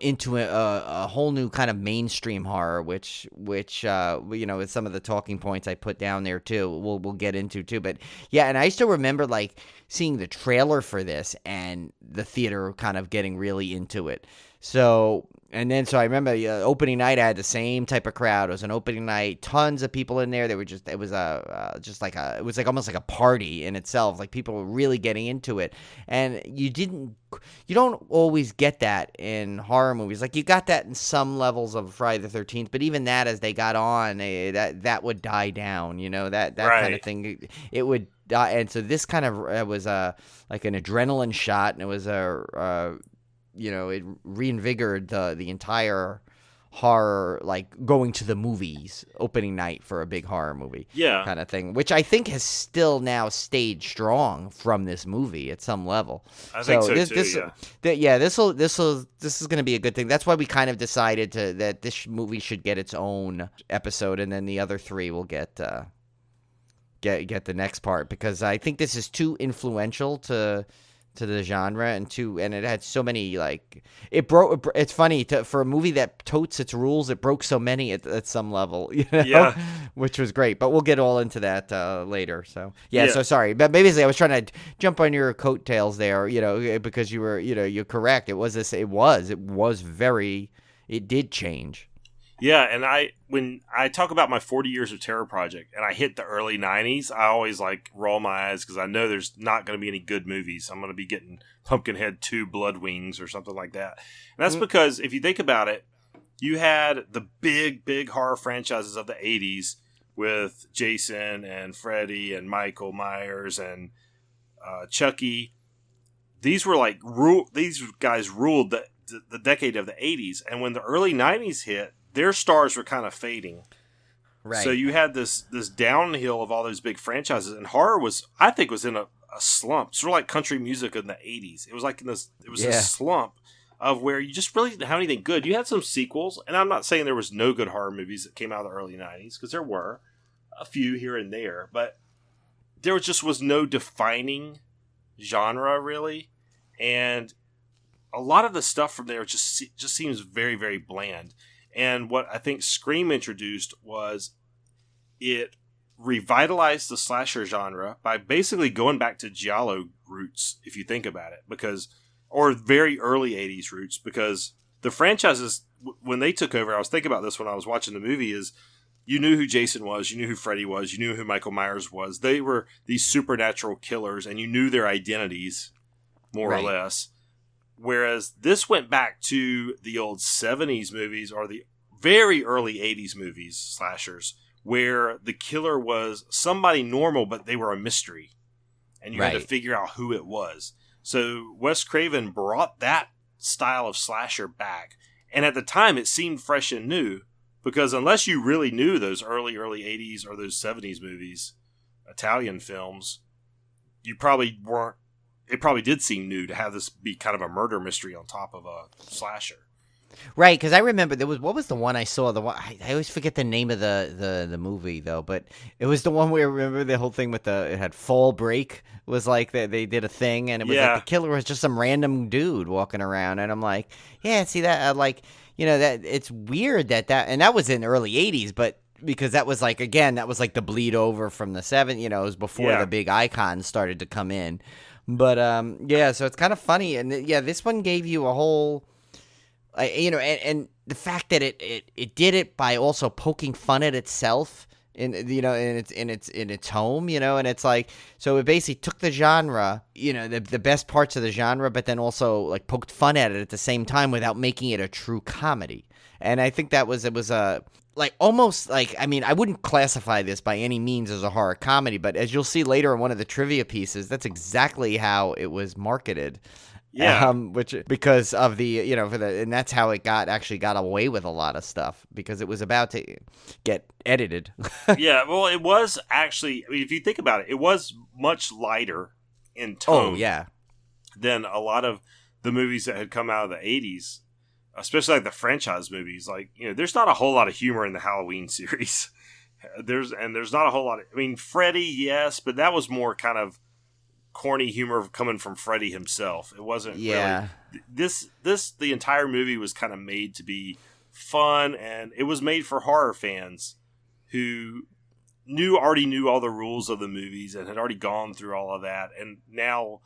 into a whole new kind of mainstream horror, which with some of the talking points I put down there too, we'll get into too. But yeah, and I still remember like seeing the trailer for this and the theater kind of getting really into it. So I remember opening night, I had the same type of crowd. It was an opening night, tons of people in there. It was almost like a party in itself. Like people were really getting into it, and you don't always get that in horror movies. Like you got that in some levels of Friday the 13th, but even that, as they got on, that would die down. That right. Kind of thing, it would die. And so this kind of was like an adrenaline shot, and it was it reinvigorated the entire horror, like going to the movies opening night for a big horror movie, kind of thing, which I think has still now stayed strong from this movie at some level. I think so too. This is going to be a good thing. That's why we kind of decided that this movie should get its own episode, and then the other 3 will get the next part, because I think this is too influential to the genre, and it had so many, like, it's funny for a movie that totes its rules, it broke so many at some level, which was great, but we'll get all into that later. So so sorry, but basically I was trying to jump on your coattails there, because you were, you're correct. It did change. Yeah, and when I talk about my 40 Years of Terror project and I hit the early 90s, I always like roll my eyes because I know there's not going to be any good movies. I'm going to be getting Pumpkinhead 2 Blood Wings or something like that. And that's because if you think about it, you had the big horror franchises of the 80s with Jason and Freddy and Michael Myers and Chucky. These were like these guys ruled the decade of the 80s, and when the early 90s hit, their stars were kind of fading. Right. So you had this downhill of all those big franchises, and horror I think was in a slump, sort of like country music in the 80s. It was like this slump of where you just really didn't have anything good. You had some sequels, and I'm not saying there was no good horror movies that came out of the early 90s, because there were a few here and there, but there just was no defining genre, really. And a lot of the stuff from there just seems very, very bland. And what I think Scream introduced was it revitalized the slasher genre by basically going back to giallo roots, if you think about it, or very early 80s roots, because the franchises, when they took over, I was thinking about this when I was watching the movie, is you knew who Jason was, you knew who Freddy was, you knew who Michael Myers was. They were these supernatural killers, and you knew their identities, more or less. Whereas this went back to the old 70s movies, or the very early 80s movies, slashers, where the killer was somebody normal, but they were a mystery. And you had to figure out who it was. So Wes Craven brought that style of slasher back. And at the time, it seemed fresh and new, because unless you really knew those early 80s or those 70s movies, Italian films, you probably weren't. It probably did seem new to have this be kind of a murder mystery on top of a slasher. Right, because I remember what was the one I saw? I always forget the name of the movie though, but it was the one where, remember the whole thing with it had Fall Break, was like they did a thing, and it was like the killer was just some random dude walking around, and I'm like, yeah, see that, that it's weird and that was in the early 80s, but because that was like the bleed over from the 70s, it was before the big icons started to come in. But so it's kind of funny, and this one gave you a whole, and the fact that it did it by also poking fun at itself in its home, and it's like, so it basically took the genre, the best parts of the genre, but then also like poked fun at it at the same time without making it a true comedy. And I think it was like almost like, I mean, I wouldn't classify this by any means as a horror comedy, but as you'll see later in one of the trivia pieces, that's exactly how it was marketed. Yeah. Which, because of the, and that's how it actually got away with a lot of stuff, because it was about to get edited. Yeah. Well, it was actually, I mean, if you think about it, it was much lighter in tone. Oh, yeah. Than a lot of the movies that had come out of the 80s. Especially like the franchise movies, like, there's not a whole lot of humor in the Halloween series. There's not a whole lot of, I mean, Freddy, yes, but that was more kind of corny humor coming from Freddy himself. It wasn't really, the entire movie was kind of made to be fun, and it was made for horror fans who already knew all the rules of the movies and had already gone through all of that, and now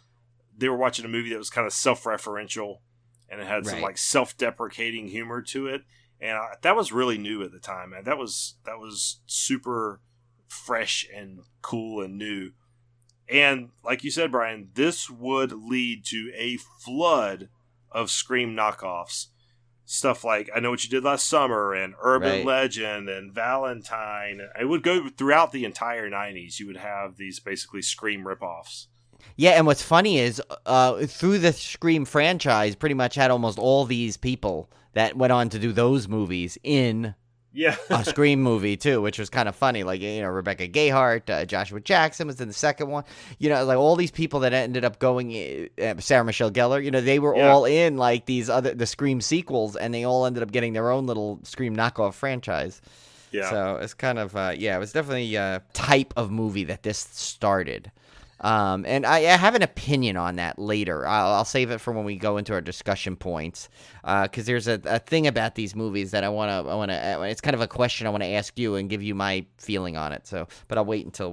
they were watching a movie that was kind of self-referential. And it had some like self-deprecating humor to it, and that was really new at the time, man. That was super fresh and cool and new. And like you said, Brian, this would lead to a flood of Scream knockoffs. Stuff like I Know What You Did Last Summer and Urban Legend and Valentine. It would go throughout the entire 90s. You would have these basically Scream ripoffs. Yeah, and what's funny is through the Scream franchise, pretty much had almost all these people that went on to do those movies in a Scream movie too, which was kind of funny. Like, Rebecca Gayheart, Joshua Jackson was in the second one. Like all these people that ended up going, Sarah Michelle Gellar. They were all in like the Scream sequels, and they all ended up getting their own little Scream knockoff franchise. Yeah. So it's kind of it was definitely a type of movie that this started. And I have an opinion on that later. I'll save it for when we go into our discussion points, because there's a thing about these movies that I want to. It's kind of a question I want to ask you and give you my feeling on it. So, but I'll wait until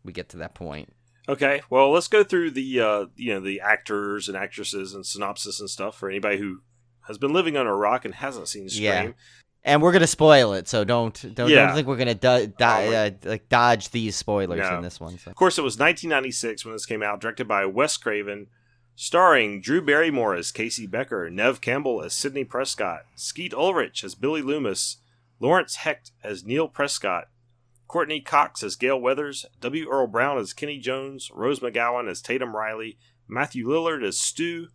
we get to that point. Okay. Well, let's go through the actors and actresses and synopsis and stuff for anybody who has been living under a rock and hasn't seen Scream. Yeah. And we're gonna spoil it, so don't think we're gonna dodge these spoilers in this one. So. Of course, it was 1996 when this came out, directed by Wes Craven, starring Drew Barrymore as Casey Becker, Neve Campbell as Sidney Prescott, Skeet Ulrich as Billy Loomis, Lawrence Hecht as Neil Prescott, Courtney Cox as Gail Weathers, W. Earl Brown as Kenny Jones, Rose McGowan as Tatum Riley, Matthew Lillard as Stu,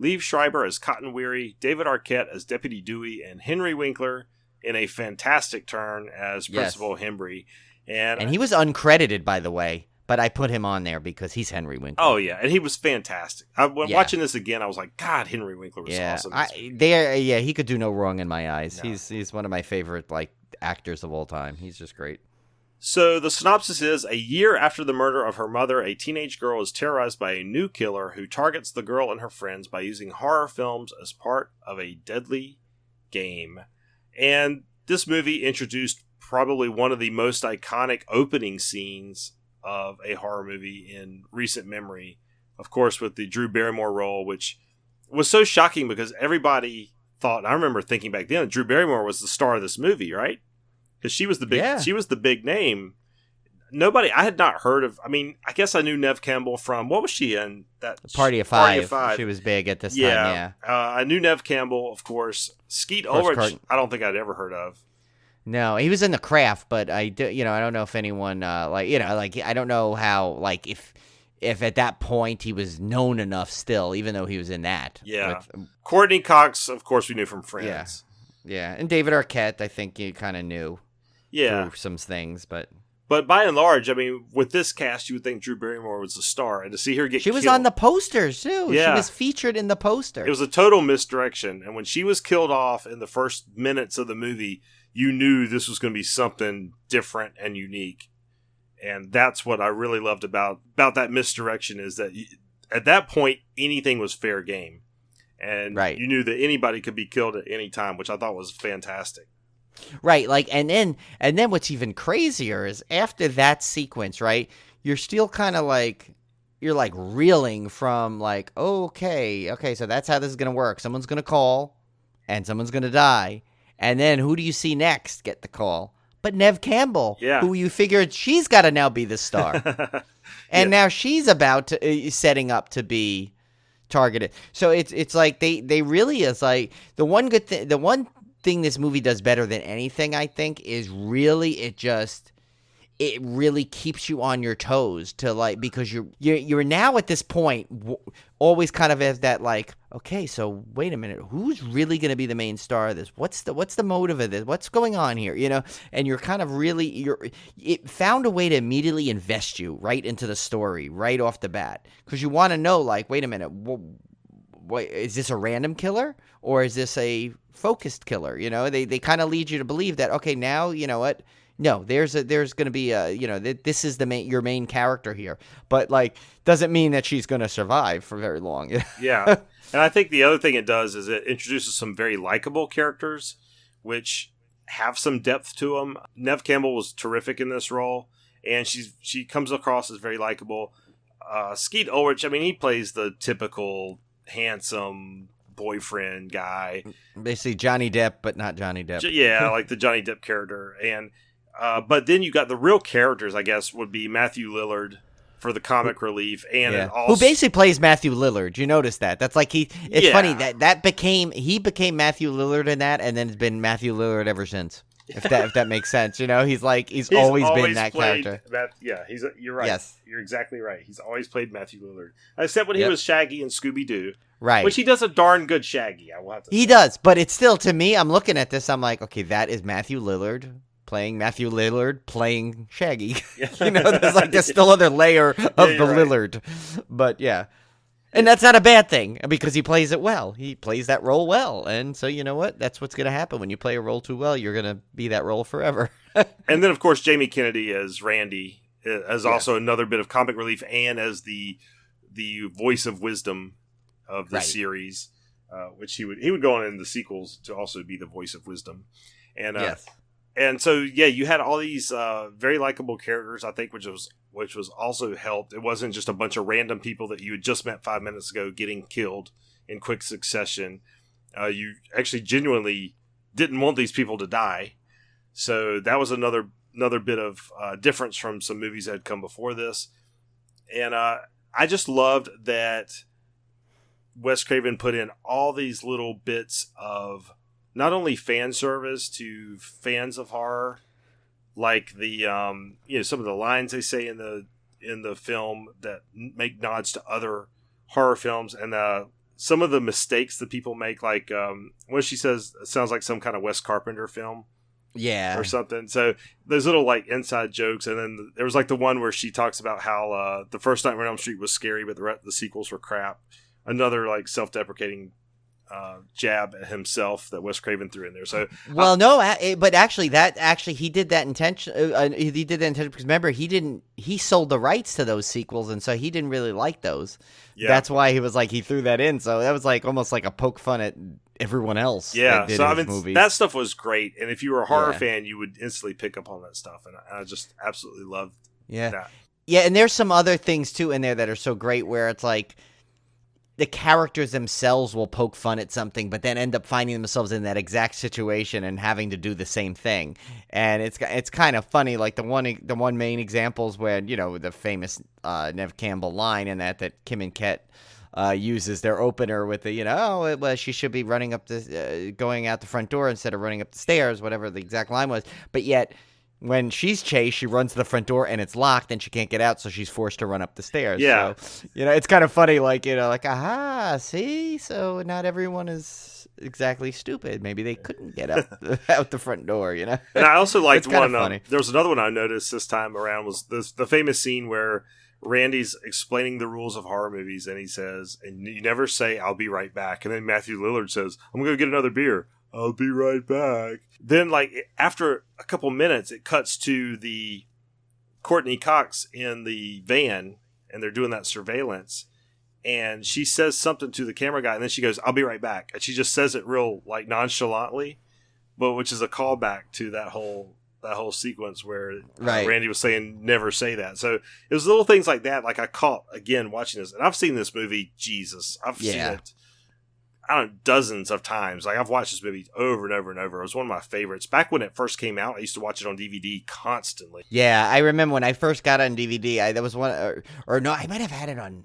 Liev Schreiber as Cotton Weary, David Arquette as Deputy Dewey, and Henry Winkler in a fantastic turn as Principal Hembry. And he was uncredited, by the way, but I put him on there because he's Henry Winkler. Oh, yeah, and he was fantastic. Watching this again, I was like, God, Henry Winkler was awesome. He could do no wrong in my eyes. No. He's one of my favorite actors of all time. He's just great. So the synopsis is, a year after the murder of her mother, a teenage girl is terrorized by a new killer who targets the girl and her friends by using horror films as part of a deadly game. And this movie introduced probably one of the most iconic opening scenes of a horror movie in recent memory. Of course, with the Drew Barrymore role, which was so shocking because everybody thought, I remember thinking back then, that Drew Barrymore was the star of this movie, right? Because she was the big name. I had not heard of. I mean, I guess I knew Neve Campbell from, what was she in? That Party of Five. She was big at this time. Yeah, I knew Neve Campbell, of course. Skeet Ulrich, I don't think I'd ever heard of. No, he was in The Craft, but I don't know if anyone I don't know how if at that point he was known enough still, even though he was in that. Yeah, Courtney Cox, of course, we knew from Friends. Yeah, and David Arquette, I think you kind of knew. Yeah, through some things, but by and large, I mean, with this cast, you would think Drew Barrymore was the star, and to see her get she was killed, on the posters too. Yeah. She was featured in the poster. It was a total misdirection, and when she was killed off in the first minutes of the movie, you knew this was going to be something different and unique. And that's what I really loved about that misdirection, is that at that point, anything was fair game. And you knew that anybody could be killed at any time, which I thought was fantastic. Right, and then what's even crazier is after that sequence, right, you're still kind of you're reeling from okay, so that's how this is going to work. Someone's going to call, and someone's going to die. And then who do you see next get the call? But Neve Campbell, who you figured she's got to now be the star. And now she's about to setting up to be targeted. So it's like they really is the one good thing. The one thing this movie does better than anything, I think, is really it really keeps you on your toes because you're now at this point always kind of as that okay, so wait a minute, who's really going to be the main star of this? What's the motive of this? What's going on here? And you're kind of it found a way to immediately invest you right into the story right off the bat, because you want to know wait a minute, is this a random killer or is this a focused killer? They kind of lead you to believe that, okay, now you know what. No, there's going to be this is your main character here, but doesn't mean that she's going to survive for very long. Yeah, and I think the other thing it does is it introduces some very likable characters, which have some depth to them. Neve Campbell was terrific in this role, and she comes across as very likable. Skeet Ulrich, I mean, he plays the typical handsome boyfriend guy, basically Johnny Depp, but not Johnny Depp. Yeah, like the Johnny Depp character, and. But then you got the real characters, I guess, would be Matthew Lillard for the comic relief, and who basically plays Matthew Lillard. You notice that? That's it's funny that he became Matthew Lillard in that, and then it's been Matthew Lillard ever since. If that makes sense, he's always been that character. You're right. Yes, you're exactly right. He's always played Matthew Lillard, except when he was Shaggy in Scooby Doo, right? Which he does a darn good Shaggy. I will have to say. He does, but it's still, to me, I'm looking at this, I'm like, okay, that is Matthew Lillard playing Matthew Lillard playing Shaggy. There's still another layer of the Lillard, but yeah. And that's not a bad thing, because he plays it well. He plays that role well. And so, you know what? That's what's going to happen. When you play a role too well, you're going to be that role forever. And then, of course, Jamie Kennedy as Randy, as also another bit of comic relief, and as the voice of wisdom of the series, which he would go on in the sequels to also be the voice of wisdom. And and so, you had all these very likable characters, I think, which was also helped. It wasn't just a bunch of random people that you had just met 5 minutes ago getting killed in quick succession. You actually genuinely didn't want these people to die. So that was another bit of difference from some movies that had come before this. And I just loved that Wes Craven put in all these little bits of not only fan service to fans of horror, like the some of the lines they say in the film that make nods to other horror films, and some of the mistakes that people make, like what she says, it sounds like some kind of Wes Carpenter film. Yeah. Or something. So those little like inside jokes. And then there was like the one where she talks about how the first Nightmare on Elm Street was scary, but the sequels were crap. Another like self-deprecating jab at himself that Wes Craven threw in there. So but actually he did that intention. He did that intention because remember he sold the rights to those sequels, and so he didn't really like those. Yeah. That's why he was like he threw that in. So that was like almost like a poke fun at everyone else. Yeah. So I mean that stuff was great, and if you were a horror fan, you would instantly pick up on that stuff, and I just absolutely loved that. Yeah, and there's some other things too in there that are so great where it's like the characters themselves will poke fun at something, but then end up finding themselves in that exact situation and having to do the same thing. And it's kind of funny. Like the one main example is where, you know, the famous Neve Campbell line in that Kim and Ket uses their opener with the, you know, well, she should be running up going out the front door instead of running up the stairs, whatever the exact line was. But yet, when she's chased, she runs to the front door and it's locked and she can't get out, so she's forced to run up the stairs. Yeah. So, you know, it's kind of funny, like, you know, like, aha, see? So not everyone is exactly stupid. Maybe they couldn't get out the front door, you know? And I also liked one, there was another one I noticed this time around was the famous scene where Randy's explaining the rules of horror movies and he says, and you never say, I'll be right back. And then Matthew Lillard says, I'm going to get another beer. I'll be right back. Then, like, after a couple minutes, it cuts to the Courtney Cox in the van, and they're doing that surveillance. And she says something to the camera guy, and then she goes, I'll be right back. And she just says it real, like, nonchalantly, but which is a callback to that whole sequence where Randy was saying, never say that. So it was little things like that, like I caught, again, watching this. And I've seen this movie, Jesus. I've seen it. I don't know, dozens of times. Like, I've watched this movie over and over and over. It was one of my favorites. Back when it first came out, I used to watch it on DVD constantly. Yeah, I remember when I first got it on DVD. There was one, or no, I might have had it on.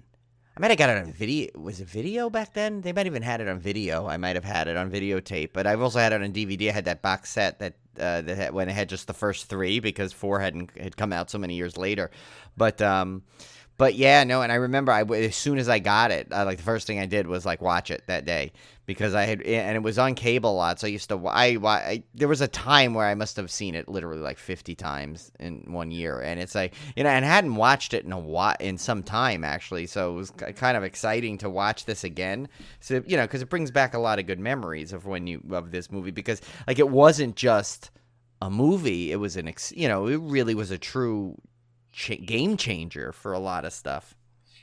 I might have got it on video. Was it video back then? They might have even had it on video. I might have had it on videotape, but I've also had it on DVD. I had that box set that had, when it had just the first 3 because 4 had come out so many years later. But yeah, no, and I remember as soon as I got it, like the first thing I did was like watch it that day because and it was on cable a lot. So I used to, there was a time where I must have seen it literally like 50 times in 1 year, and it's like, you know, and I hadn't watched it in some time actually. So it was kind of exciting to watch this again. So, you know, because it brings back a lot of good memories of of this movie because like it wasn't just a movie; it was it really was a true game changer for a lot of stuff.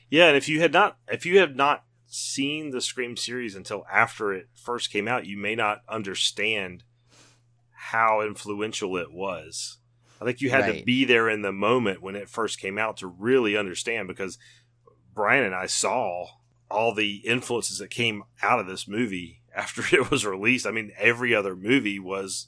Yeah, and if you have not seen the Scream series until after it first came out, you may not understand how influential it was. I think you had to be there in the moment when it first came out to really understand, because Brian and I saw all the influences that came out of this movie after it was released. I mean, every other movie was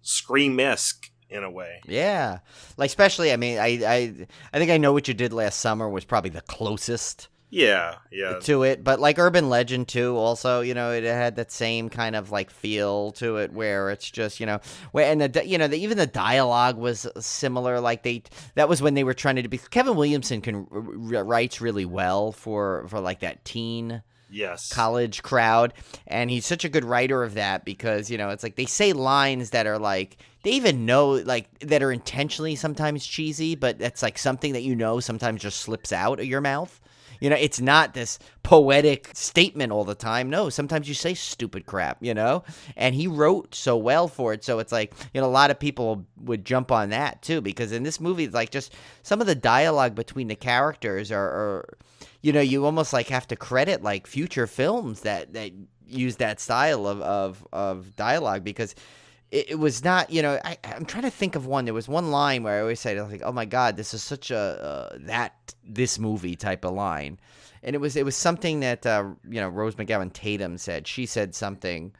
Scream-esque in a way. Yeah. Like, especially, I mean, I think I Know What You Did Last Summer was probably the closest to it, but like Urban Legend too, also, you know, it had that same kind of like feel to it where it's just, you know, and even the dialogue was similar. Like that was when they were trying to be, Kevin Williamson writes really well for like that teen college crowd, and he's such a good writer of that because, you know, it's like they say lines that are like, they even know, like, that are intentionally sometimes cheesy, but that's like something that, you know, sometimes just slips out of your mouth. You know, it's not this poetic statement all the time. No, sometimes you say stupid crap, you know? And he wrote so well for it. So it's like, you know, a lot of people would jump on that too, because in this movie, like, just some of the dialogue between the characters are you know, you almost like have to credit like future films that use that style of dialogue, because it was not, you know, I'm trying to think of one. There was one line where I always say, like, oh my God, this is such a this movie type of line. And it was something that, you know, Rose McGowan Tatum said. She said something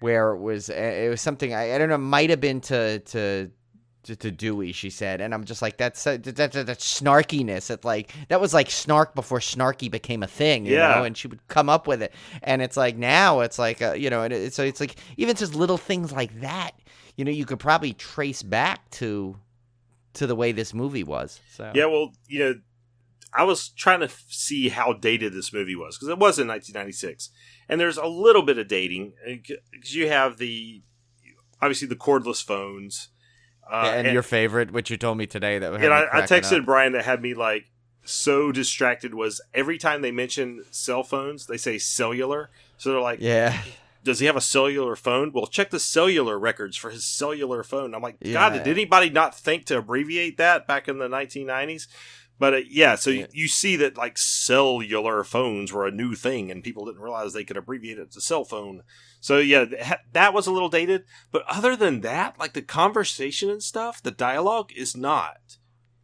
where it was something, I don't know, might have been to Dewey, she said. And I'm just like, that's snarkiness. It's like, that was like snark before snarky became a thing, you know, and she would come up with it. And it's like, now it's like, you know, so it's like, even just little things like that, you know, you could probably trace back to the way this movie was. So. Yeah, well, you know, I was trying to see how dated this movie was, because it was in 1996, and there's a little bit of dating because you have obviously the cordless phones, and your favorite, which you told me today, that and I texted Brian that had me like so distracted was every time they mention cell phones, they say cellular, so they're like, yeah. Does he have a cellular phone? Well, check the cellular records for his cellular phone. I'm like, God, did anybody not think to abbreviate that back in the 1990s? But you see that like cellular phones were a new thing and people didn't realize they could abbreviate it to cell phone. So yeah, that was a little dated. But other than that, like the conversation and stuff, the dialogue is not.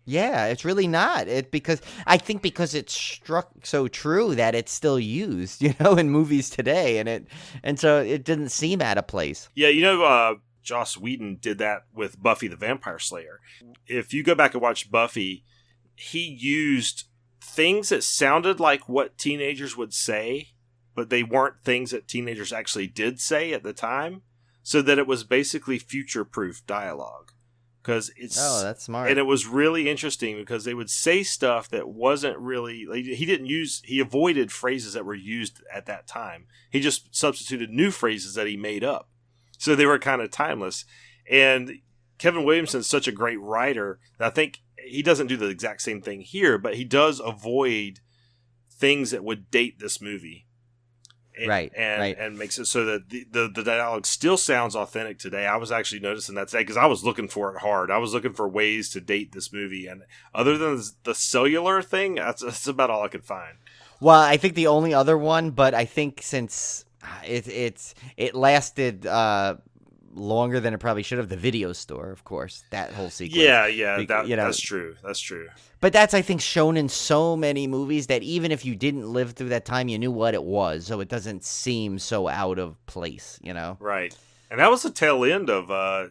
Yeah, it's really not. Because it's struck so true that it's still used, in movies today, and so it didn't seem out of place. Yeah, Joss Whedon did that with Buffy the Vampire Slayer. If you go back and watch Buffy, he used things that sounded like what teenagers would say, but they weren't things that teenagers actually did say at the time, so that it was basically future-proof dialogue. That's smart. And it was really interesting because they would say stuff that wasn't really, he avoided phrases that were used at that time. He just substituted new phrases that he made up. So they were kind of timeless. And Kevin Williamson's such a great writer that I think he doesn't do the exact same thing here, but he does avoid things that would date this movie. And makes it so that the dialogue still sounds authentic today. I was actually noticing that today because I was looking for it hard. I was looking for ways to date this movie, and other than the cellular thing, that's about all I could find. Well, I think the only other one, but I think since it lasted longer than it probably should have, the video store, of course, that whole sequence. That's true. That's true. But that's, I think, shown in so many movies that even if you didn't live through that time, you knew what it was, so it doesn't seem so out of place, Right. And that was the tail end of,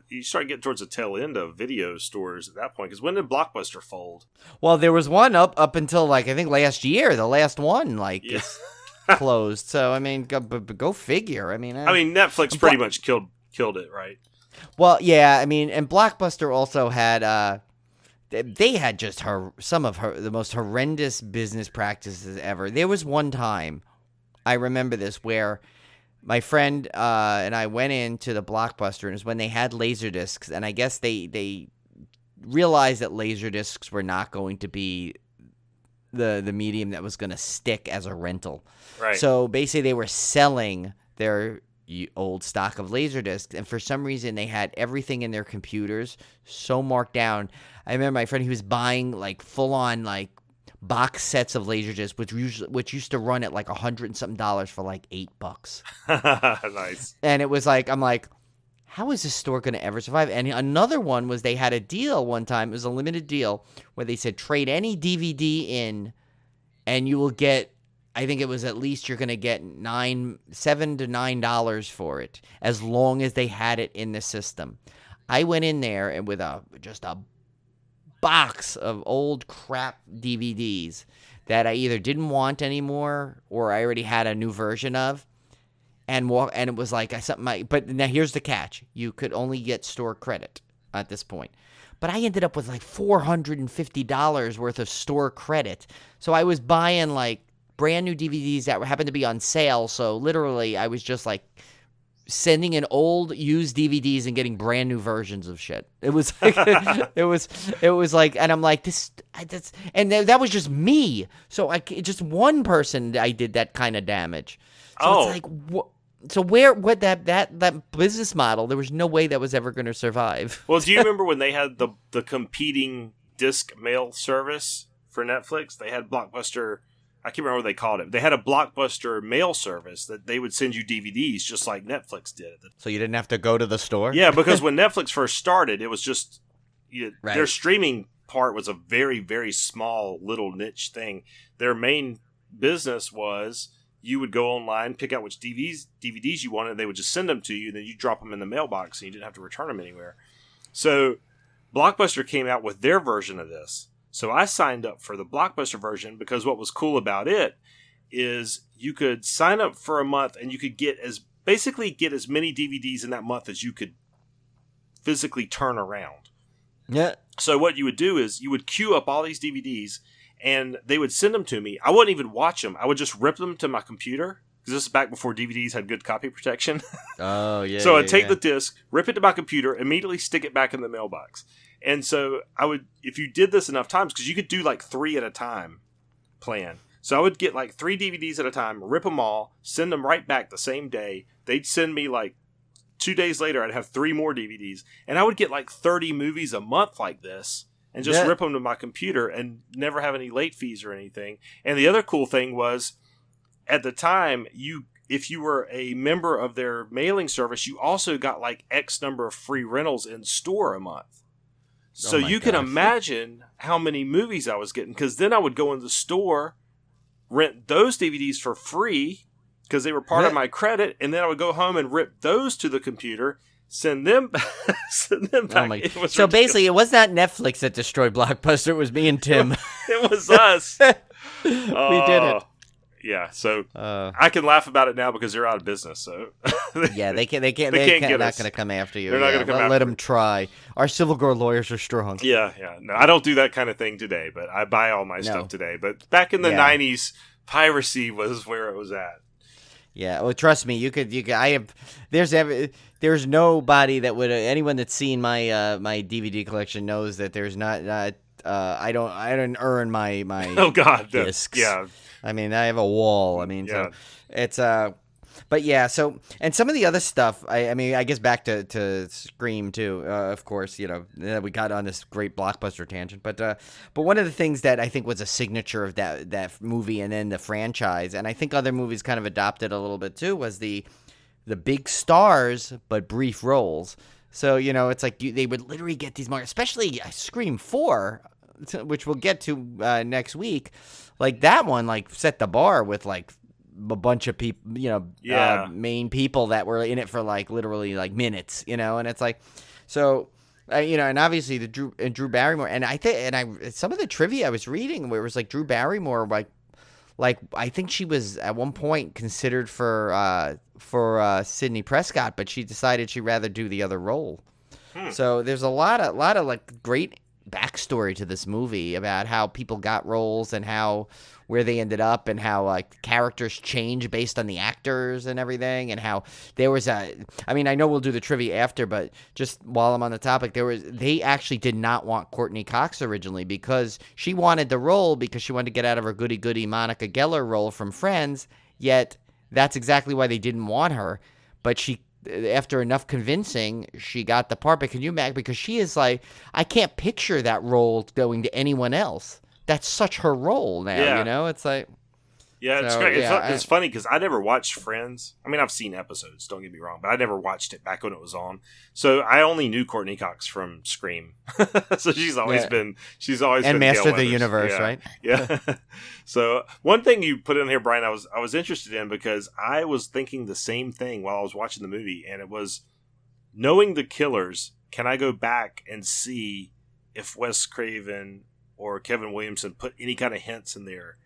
you start getting towards the tail end of video stores at that point, because when did Blockbuster fold? Well, there was one up until, I think last year, the last one, is closed. So, I mean, go figure. I mean, Netflix pretty much killed it, right? Well, yeah, I mean, and Blockbuster also had, they had just some of the most horrendous business practices ever. There was one time, I remember this, where my friend and I went into the Blockbuster, and it was when they had Laserdiscs, and I guess they realized that Laserdiscs were not going to be the medium that was going to stick as a rental. Right. So basically they were selling their old stock of Laserdiscs, and for some reason they had everything in their computers so marked down. I remember my friend, he was buying full-on box sets of Laserdiscs, which used to run at $100 and something for $8. Nice. And it was I'm like, how is this store going to ever survive? And another one was they had a deal one time. It was a limited deal where they said trade any DVD in, and you will get, I think it was at least you're going to get $7 to $9 for it, as long as they had it in the system. I went in there and with just a box of old crap DVDs that I either didn't want anymore or I already had a new version of, and it was but now here's the catch: you could only get store credit at this point. But I ended up with $450 worth of store credit, so I was buying brand new DVDs that happened to be on sale. So literally, I was just sending in old used DVDs and getting brand new versions of shit. It was and I'm like, that was just me. So just one person, I did that kind of damage. So it's so that business model, there was no way that was ever going to survive. Well, do you remember when they had the competing disc mail service for Netflix? They had Blockbuster. I can't remember what they called it. They had a Blockbuster mail service that they would send you DVDs just like Netflix did. So you didn't have to go to the store? Yeah, because when Netflix first started, it was just right. Their streaming part was a very, very small little niche thing. Their main business was you would go online, pick out which DVDs you wanted, and they would just send them to you, and then you drop them in the mailbox, and you didn't have to return them anywhere. So Blockbuster came out with their version of this. So I signed up for the Blockbuster version because what was cool about it is you could sign up for a month and you could get as many DVDs in that month as you could physically turn around. Yeah. So what you would do is you would queue up all these DVDs, and they would send them to me. I wouldn't even watch them. I would just rip them to my computer, because this is back before DVDs had good copy protection. Oh, yeah. So I'd take the disc, rip it to my computer, immediately stick it back in the mailbox. And so I would, if you did this enough times, because you could do like 3 at a time plan. So I would get like 3 DVDs at a time, rip them all, send them right back the same day. They'd send me like 2 days later, I'd have 3 more DVDs. And I would get like 30 movies a month like this and just rip them to my computer and never have any late fees or anything. And the other cool thing was, at the time, if you were a member of their mailing service, you also got like X number of free rentals in store a month. So you can imagine how many movies I was getting, because then I would go in the store, rent those DVDs for free because they were part of my credit, and then I would go home and rip those to the computer, send them back. So ridiculous. Basically, it was not Netflix that destroyed Blockbuster. It was me and Tim. It was us. We did it. Yeah, so I can laugh about it now because they're out of business. So yeah, they're not going to come after you. They're not going to come after. Let them try. Our Civil Gore lawyers are strong. Yeah. No, I don't do that kind of thing today, but I buy all my stuff today. But back in the 90s, piracy was where it was at. Yeah, well, trust me, there's nobody that would, anyone that's seen my my DVD collection knows that there's not I don't earn my oh god discs. Yeah, I mean, I have a wall. I mean, so it's but yeah, so, and some of the other stuff, I mean, I guess back to Scream too, of course, you know, we got on this great Blockbuster tangent, but one of the things that I think was a signature of that movie and then the franchise, and I think other movies kind of adopted a little bit too, was the big stars but brief roles. So, you know, it's like they would literally get these marks, especially Scream 4, which we'll get to next week. Like that one, like set the bar with like a bunch of people, you know, main people that were in it for like literally like minutes, you know, and it's like, so, you know, and obviously the Drew Barrymore, and I think, some of the trivia I was reading where it was like Drew Barrymore, like I think she was at one point considered for Sidney Prescott, but she decided she'd rather do the other role. So there's a lot of like great backstory to this movie about how people got roles and where they ended up, and how like characters change based on the actors and everything, and how there was I mean, I know we'll do the trivia after, but just while I'm on the topic, they actually did not want Courtney Cox originally, because she wanted the role because she wanted to get out of her goody-goody Monica Geller role from Friends, yet that's exactly why they didn't want her. But she, after enough convincing, she got the part. But can you imagine? Because she is like, I can't picture that role going to anyone else. That's such her role now, you know? It's like... Yeah, it's great. It's funny because I never watched Friends. I mean, I've seen episodes, don't get me wrong, but I never watched it back when it was on. So I only knew Courtney Cox from Scream. So she's always been and Master of the Universe, right? Yeah. So one thing you put in here, Brian, I was interested in, because I was thinking the same thing while I was watching the movie, and it was, knowing the killers, can I go back and see if Wes Craven or Kevin Williamson put any kind of hints in there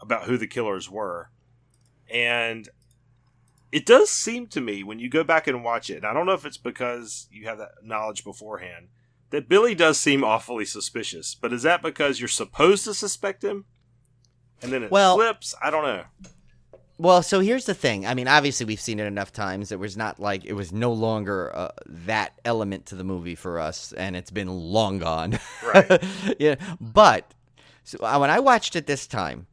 about who the killers were? And it does seem to me, when you go back and watch it, and I don't know if it's because you have that knowledge beforehand, that Billy does seem awfully suspicious. But is that because you're supposed to suspect him and then it flips? I don't know. Well, so here's the thing. I mean, obviously we've seen it enough times. It was not like, it was no longer that element to the movie for us, and it's been long gone. Right. Yeah. But so when I watched it this time,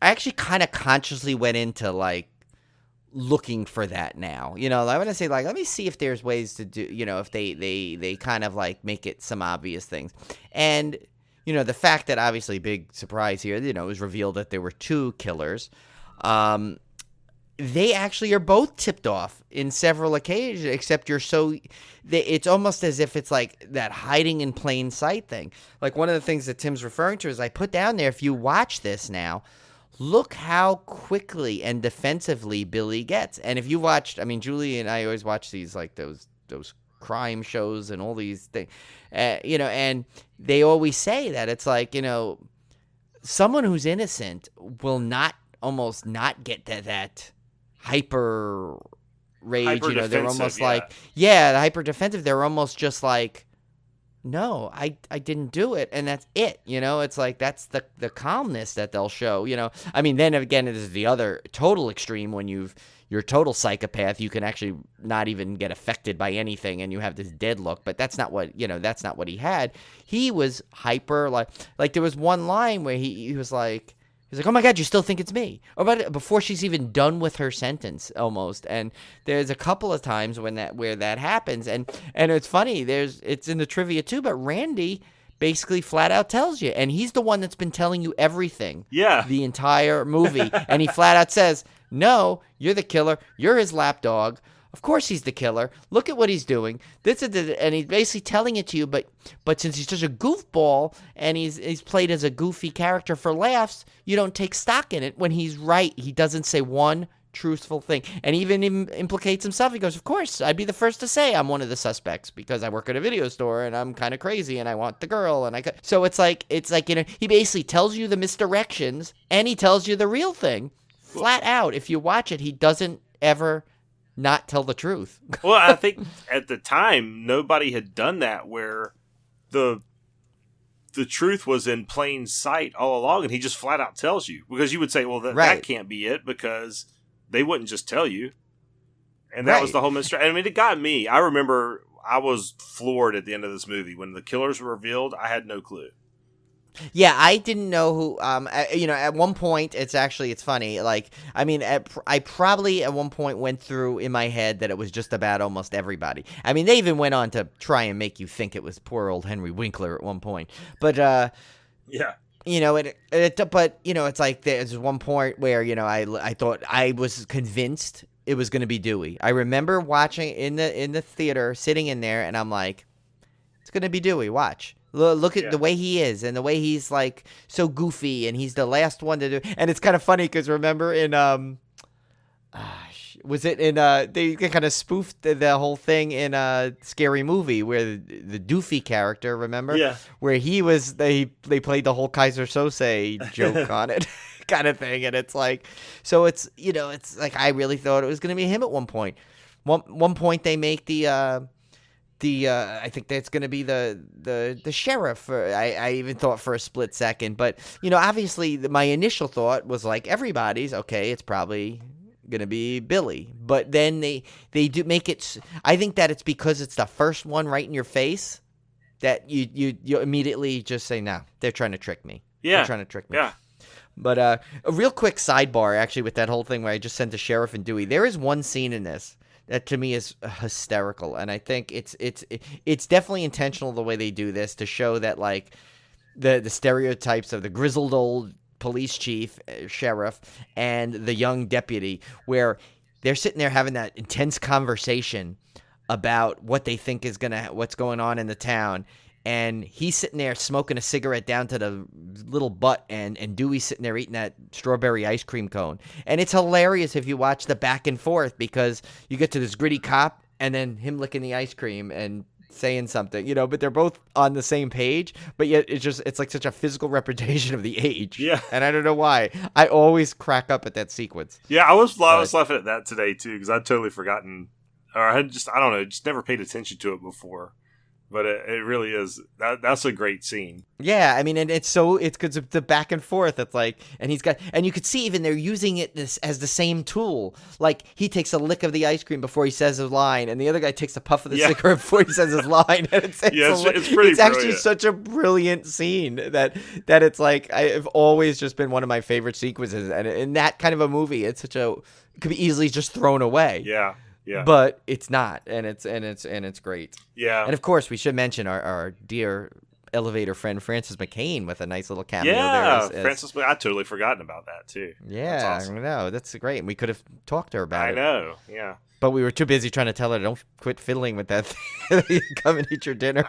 I actually kind of consciously went into like looking for that now. You know, I want to say like, let me see if there's ways to do, you know, if they kind of like make it some obvious things. And, you know, the fact that obviously, big surprise here, you know, it was revealed that there were 2 killers. They actually are both tipped off in several occasions, except it's almost as if it's like that hiding in plain sight thing. Like one of the things that Tim's referring to is, I put down there, if you watch this now, look how quickly and defensively Billy gets. And if you watched, I mean, Julie and I always watch these, like those crime shows and all these things, you know, and they always say that it's like, you know, someone who's innocent will almost not get that hyper rage. You know, they're almost like, the hyper defensive. They're almost just like, no, I didn't do it, and that's it. It's like that's the calmness that they'll show. I mean, then again, it is the other total extreme when you're a total psychopath. You can actually not even get affected by anything, and you have this dead look. But that's not what That's not what he had. He was hyper. Like there was one line where he was like. He's like, oh my God, you still think it's me? Or before she's even done with her sentence, almost. And there's a couple of times where that happens, and it's funny. It's in the trivia too, but Randy basically flat out tells you, and he's the one that's been telling you everything, the entire movie, and he flat out says, no, you're the killer. You're his lapdog. Of course he's the killer. Look at what he's doing. And he's basically telling it to you, but since he's such a goofball and he's played as a goofy character for laughs, you don't take stock in it when he's right. He doesn't say one truthful thing. And even implicates himself. He goes, of course, I'd be the first to say I'm one of the suspects because I work at a video store and I'm kind of crazy and I want the girl. So it's like he basically tells you the misdirections and he tells you the real thing. Flat out. If you watch it, he doesn't ever not tell the truth. Well, I think at the time nobody had done that where the truth was in plain sight all along, and he just flat out tells you, because you would say, well, that can't be it, because they wouldn't just tell you. And that was the whole mystery. I mean, it got me. I remember I was floored at the end of this movie when the killers were revealed. I had no clue. Yeah, I didn't know who. At one point, it's funny. Like, I mean, I probably at one point went through in my head that it was just about almost everybody. I mean, they even went on to try and make you think it was poor old Henry Winkler at one point. But yeah, but it's like there's one point where I thought I was convinced it was going to be Dewey. I remember watching in the theater, sitting in there, and I'm like, it's going to be Dewey. Watch. Look at the way he is and the way he's like so goofy, and he's the last one to do. And it's kind of funny because remember in was it in they kind of spoofed the whole thing in a Scary Movie where the Doofy character, remember? Yeah. Where they played the whole Kaiser Sose joke on it. Kind of thing. And it's like, so it's it's like I really thought it was going to be him at one point. One point they make I think that's going to be the sheriff. I even thought for a split second, but obviously my initial thought was like everybody's okay. It's probably going to be Billy, but then they do make it. I think that it's because it's the first one right in your face that you immediately just say, no, they're trying to trick me. Yeah, they're trying to trick me. Yeah. But a real quick sidebar, actually, with that whole thing where I just sent the sheriff and Dewey. There is one scene in this that to me is hysterical, and I think it's definitely intentional the way they do this to show that like the stereotypes of the grizzled old police chief, sheriff, and the young deputy, where they're sitting there having that intense conversation about what they think is what's going on in the town. And he's sitting there smoking a cigarette down to the little butt, and Dewey's sitting there eating that strawberry ice cream cone. And it's hilarious if you watch the back and forth, because you get to this gritty cop and then him licking the ice cream and saying something, but they're both on the same page, but yet it's like such a physical representation of the age. Yeah. And I don't know why. I always crack up at that sequence. Yeah, I was laughing at that today too, because I'd totally forgotten, or I had just never paid attention to it before. But it really is. That's a great scene. Yeah, I mean, and it's because of the back and forth. It's like, and you could see even they're using it as the same tool. Like he takes a lick of the ice cream before he says his line, and the other guy takes a puff of the cigarette before he says his line. And it's pretty. It's actually such a brilliant scene that it's like I've always just been one of my favorite sequences, and in that kind of a movie, it could be easily just thrown away. Yeah. Yeah. But it's not, and it's great. Yeah. And of course, we should mention our dear elevator friend Francis McCain with a nice little cameo there. Yeah, Francis. I totally forgotten about that too. Yeah, that's awesome. I know, that's great. And we could have talked to her about it. I know. Yeah. But we were too busy trying to tell her, don't quit fiddling with that thing. Come and eat your dinner.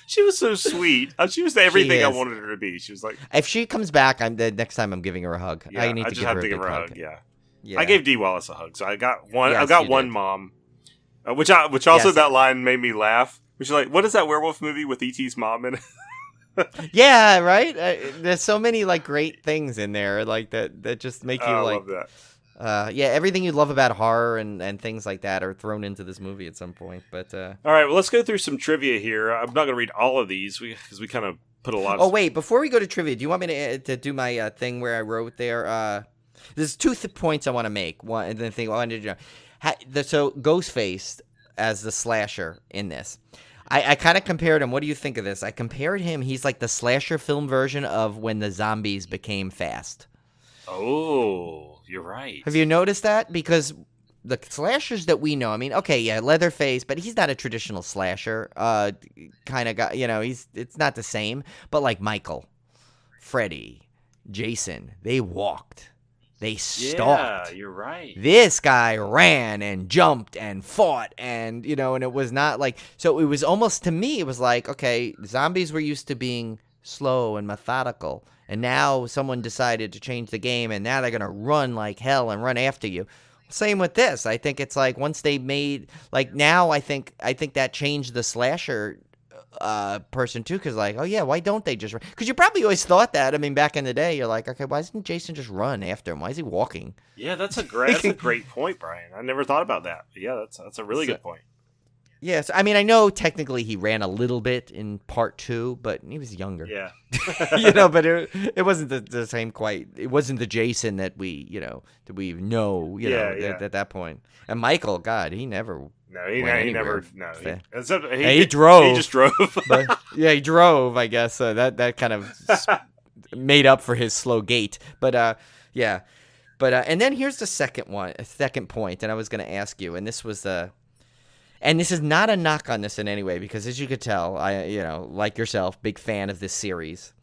She was so sweet. She was everything I wanted her to be. She was like, if she comes back, the next time I'm giving her a hug. Yeah, I need to give her a hug. Yeah. Yeah. I gave Dee Wallace a hug, so I got one. Yes, I got one mom, which also that line made me laugh. Which is like, what is that werewolf movie with E.T.'s mom in it? Yeah, right. There's so many like great things in there, like that just make you like. I love that. Yeah, everything you love about horror and things like that are thrown into this movie at some point. But all right, well, let's go through some trivia here. I'm not going to read all of these because we kind of put a lot. Oh, wait, before we go to trivia, do you want me to do my thing where I wrote there? There's two points I want to make. One, and the thing I wanted to know. So Ghostface as the slasher in this. I kind of compared him. What do you think of this? I compared him. He's like the slasher film version of when the zombies became fast. Oh, you're right. Have you noticed that? Because the slashers that we know, I mean, okay, yeah, Leatherface, but he's not a traditional slasher. Kind of guy, it's not the same. But like Michael, Freddy, Jason, they walked. They stalked. Yeah, you're right. This guy ran and jumped and fought and, and it was not like, so it was almost, to me, it was like, okay, zombies were used to being slow and methodical. And now someone decided to change the game and now they're going to run like hell and run after you. Same with this. I think it's like once they made, like now I think that changed the slasher person too, because like, oh yeah, why don't they just run? Because you probably always thought that. I mean, back in the day, you're like, okay, why doesn't Jason just run after him? Why is he walking? Yeah, that's a great point, Brian. I never thought about that. Yeah, that's a really good point. Yes, I mean, I know technically he ran a little bit in part 2, but he was younger. Yeah, but it wasn't the same quite. It wasn't the Jason that we at that point. And Michael, God, he never. No, he never. No, he drove. He just drove. But, yeah, he drove. I guess that kind of made up for his slow gait. But yeah, but and then here's the second point, and I was going to ask you, and this was and this is not a knock on this in any way, because as you could tell, I like yourself, big fan of this series.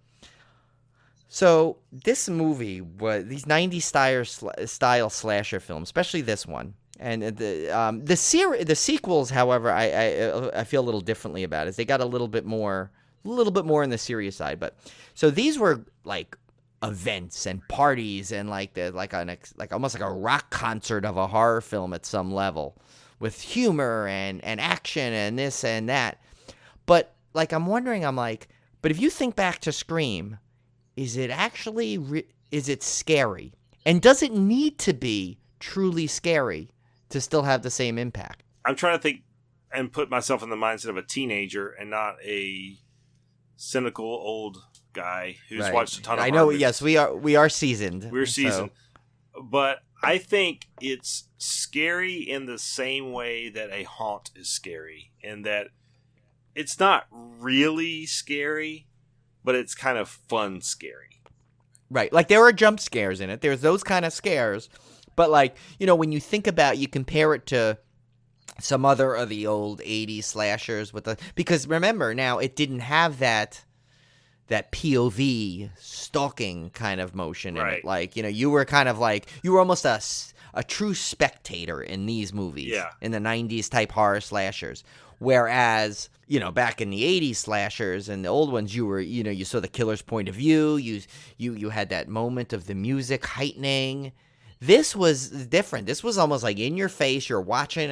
So this movie was these 90s style slasher films, especially this one. And the sequels, however, I feel a little differently about it. They got a little bit more in the serious side. But so these were like events and parties and like almost like a rock concert of a horror film at some level, with humor and action and this and that. But like I'm wondering, but if you think back to Scream, is it actually is it scary? And does it need to be truly scary to still have the same impact? I'm trying to think and put myself in the mindset of a teenager and not a cynical old guy who's watched a ton of horror movies. Yes, we are seasoned. We're seasoned. So. But I think it's scary in the same way that a haunt is scary, in that it's not really scary, but it's kind of fun scary. Right. Like there are jump scares in it. There's those kind of scares. But like, when you think about, you compare it to some other of the old 80s slashers because remember now it didn't have that POV stalking kind of motion in it. Like, you were kind of like, you were almost a true spectator in these movies, in the 90s type horror slashers. Whereas, back in the 80s slashers and the old ones, you were, you saw the killer's point of view. You had that moment of the music heightening. This was different. This was almost like in your face. You're watching.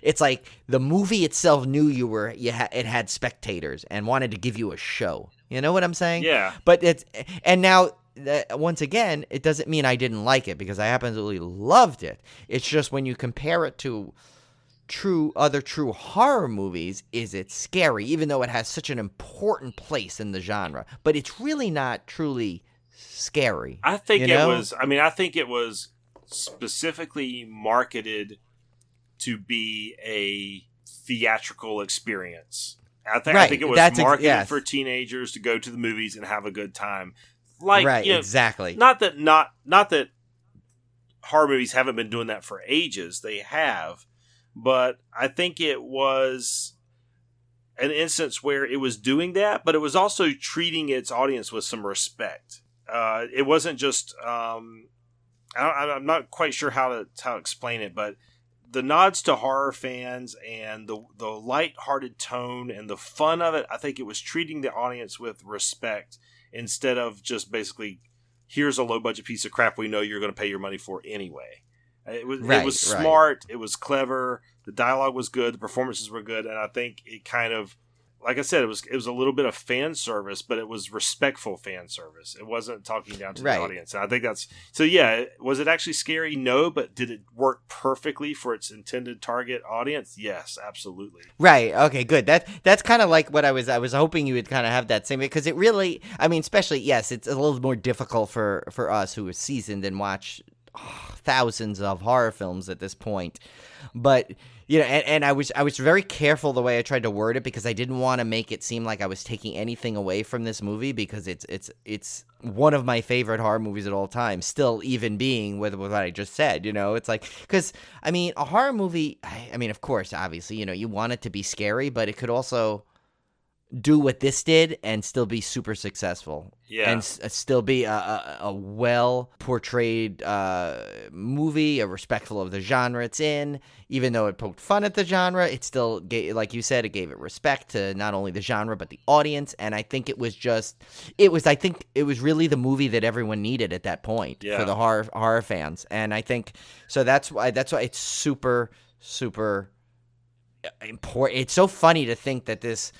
It's like the movie itself knew it had spectators and wanted to give you a show. You know what I'm saying? Yeah. But now once again, it doesn't mean I didn't like it, because I absolutely loved it. It's just when you compare it to other true horror movies, is it scary? Even though it has such an important place in the genre, but it's really not truly scary. I think it was. I mean, I think it was specifically marketed to be a theatrical experience. I think it was marketed for teenagers to go to the movies and have a good time. Like, exactly. Not that horror movies haven't been doing that for ages. They have, but I think it was an instance where it was doing that, but it was also treating its audience with some respect. It wasn't just. I'm not quite sure how to explain it, but the nods to horror fans and the lighthearted tone and the fun of it, I think it was treating the audience with respect instead of just basically, here's a low budget piece of crap we know you're going to pay your money for anyway. It was smart. It was clever. The dialogue was good. The performances were good. And I think it kind of like I said, it was a little bit of fan service, but it was respectful fan service. It wasn't talking down to the audience. And I think that's so. Yeah, was it actually scary? No, but did it work perfectly for its intended target audience? Yes, absolutely. Right. Okay. Good. That's kind of like what I was hoping you would kind of have that same, because it really, I mean, especially yes, it's a little more difficult for us who are seasoned and watch thousands of horror films at this point, but. You know, and I was very careful the way I tried to word it, because I didn't want to make it seem like I was taking anything away from this movie, because it's one of my favorite horror movies at all time, still even being with what I just said, you know. It's like, because, I mean, a horror movie, I mean, of course, obviously, you know, you want it to be scary, but it could also do what this did and still be super successful. Yeah. And still be a well-portrayed movie, respectful of the genre it's in. Even though it poked fun at the genre, it still, like you said, it gave it respect to not only the genre but the audience. And I think it was really the movie that everyone needed at that point for the horror fans. And I think, so that's why it's super, super important. It's so funny to think that this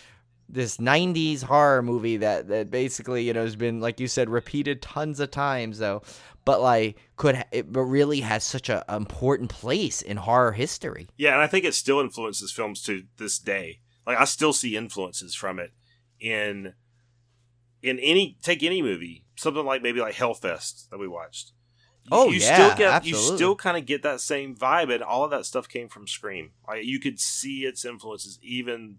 90s horror movie that basically, you know, has been, like you said, repeated tons of times though, but like but really has such an important place in horror history. Yeah, and I think it still influences films to this day. Like, I still see influences from it in any movie, something like maybe like Hellfest that we watched. Absolutely. You still kind of get that same vibe, and all of that stuff came from Scream. Like, you could see its influences even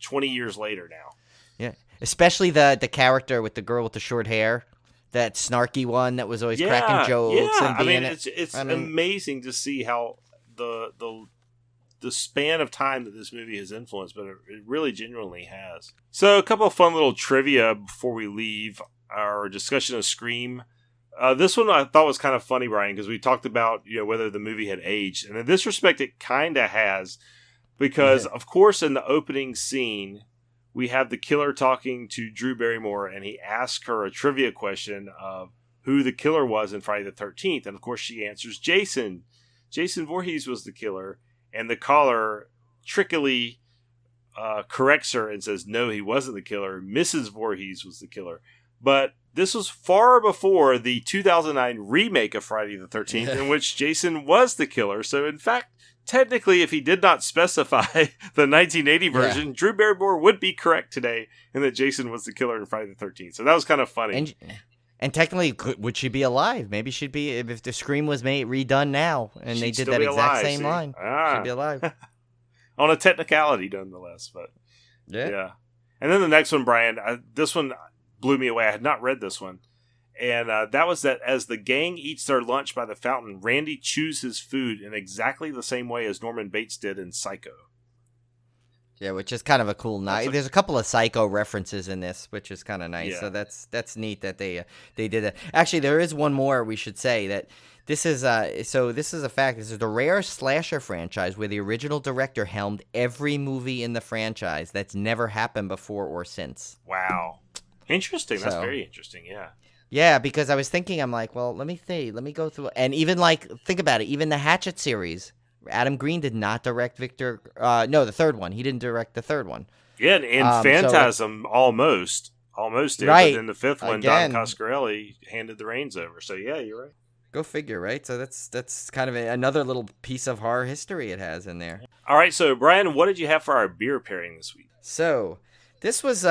20 years later now. Yeah, especially the character with the girl with the short hair, that snarky one that was always cracking jokes. Yeah, and being it's amazing to see how the span of time that this movie has influenced, but it really genuinely has. So, a couple of fun little trivia before we leave our discussion of Scream. This one I thought was kind of funny, Brian, because we talked about, you know, whether the movie had aged, and in this respect, it kind of has. Because, of course, in the opening scene, we have the killer talking to Drew Barrymore, and he asks her a trivia question of who the killer was in Friday the 13th. And, of course, she answers Jason. Jason Voorhees was the killer. And the caller trickily corrects her and says, no, he wasn't the killer. Mrs. Voorhees was the killer. But this was far before the 2009 remake of Friday the 13th, in which Jason was the killer. So, in fact, technically, if he did not specify the 1980 version, Drew Barrymore would be correct today in that Jason was the killer in Friday the 13th. So that was kind of funny. And technically, would she be alive? Maybe she'd be, if the Scream was redone now and they did that exact same line. She'd be alive. On a technicality, nonetheless. But yeah. And then the next one, Brian, this one blew me away. I had not read this one. And that was that as the gang eats their lunch by the fountain, Randy chews his food in exactly the same way as Norman Bates did in Psycho. Yeah, which is kind of a cool night. There's a couple of Psycho references in this, which is kind of nice. Yeah. So that's neat that they did that. Actually, there is one more we should say that this is this is a fact. This is the rare slasher franchise where the original director helmed every movie in the franchise. That's never happened before or since. Wow, interesting. That's very interesting. Yeah. Yeah, because I was thinking, I'm like, well, let me go through, and even like, think about it, even the Hatchet series, Adam Green did not direct the third one. He didn't direct the third one. Yeah, and Phantasm almost did, right. But then the fifth one, Don Coscarelli handed the reins over. So yeah, you're right. Go figure, right? So that's kind of another little piece of horror history it has in there. All right, so Brian, what did you have for our beer pairing this week? So this was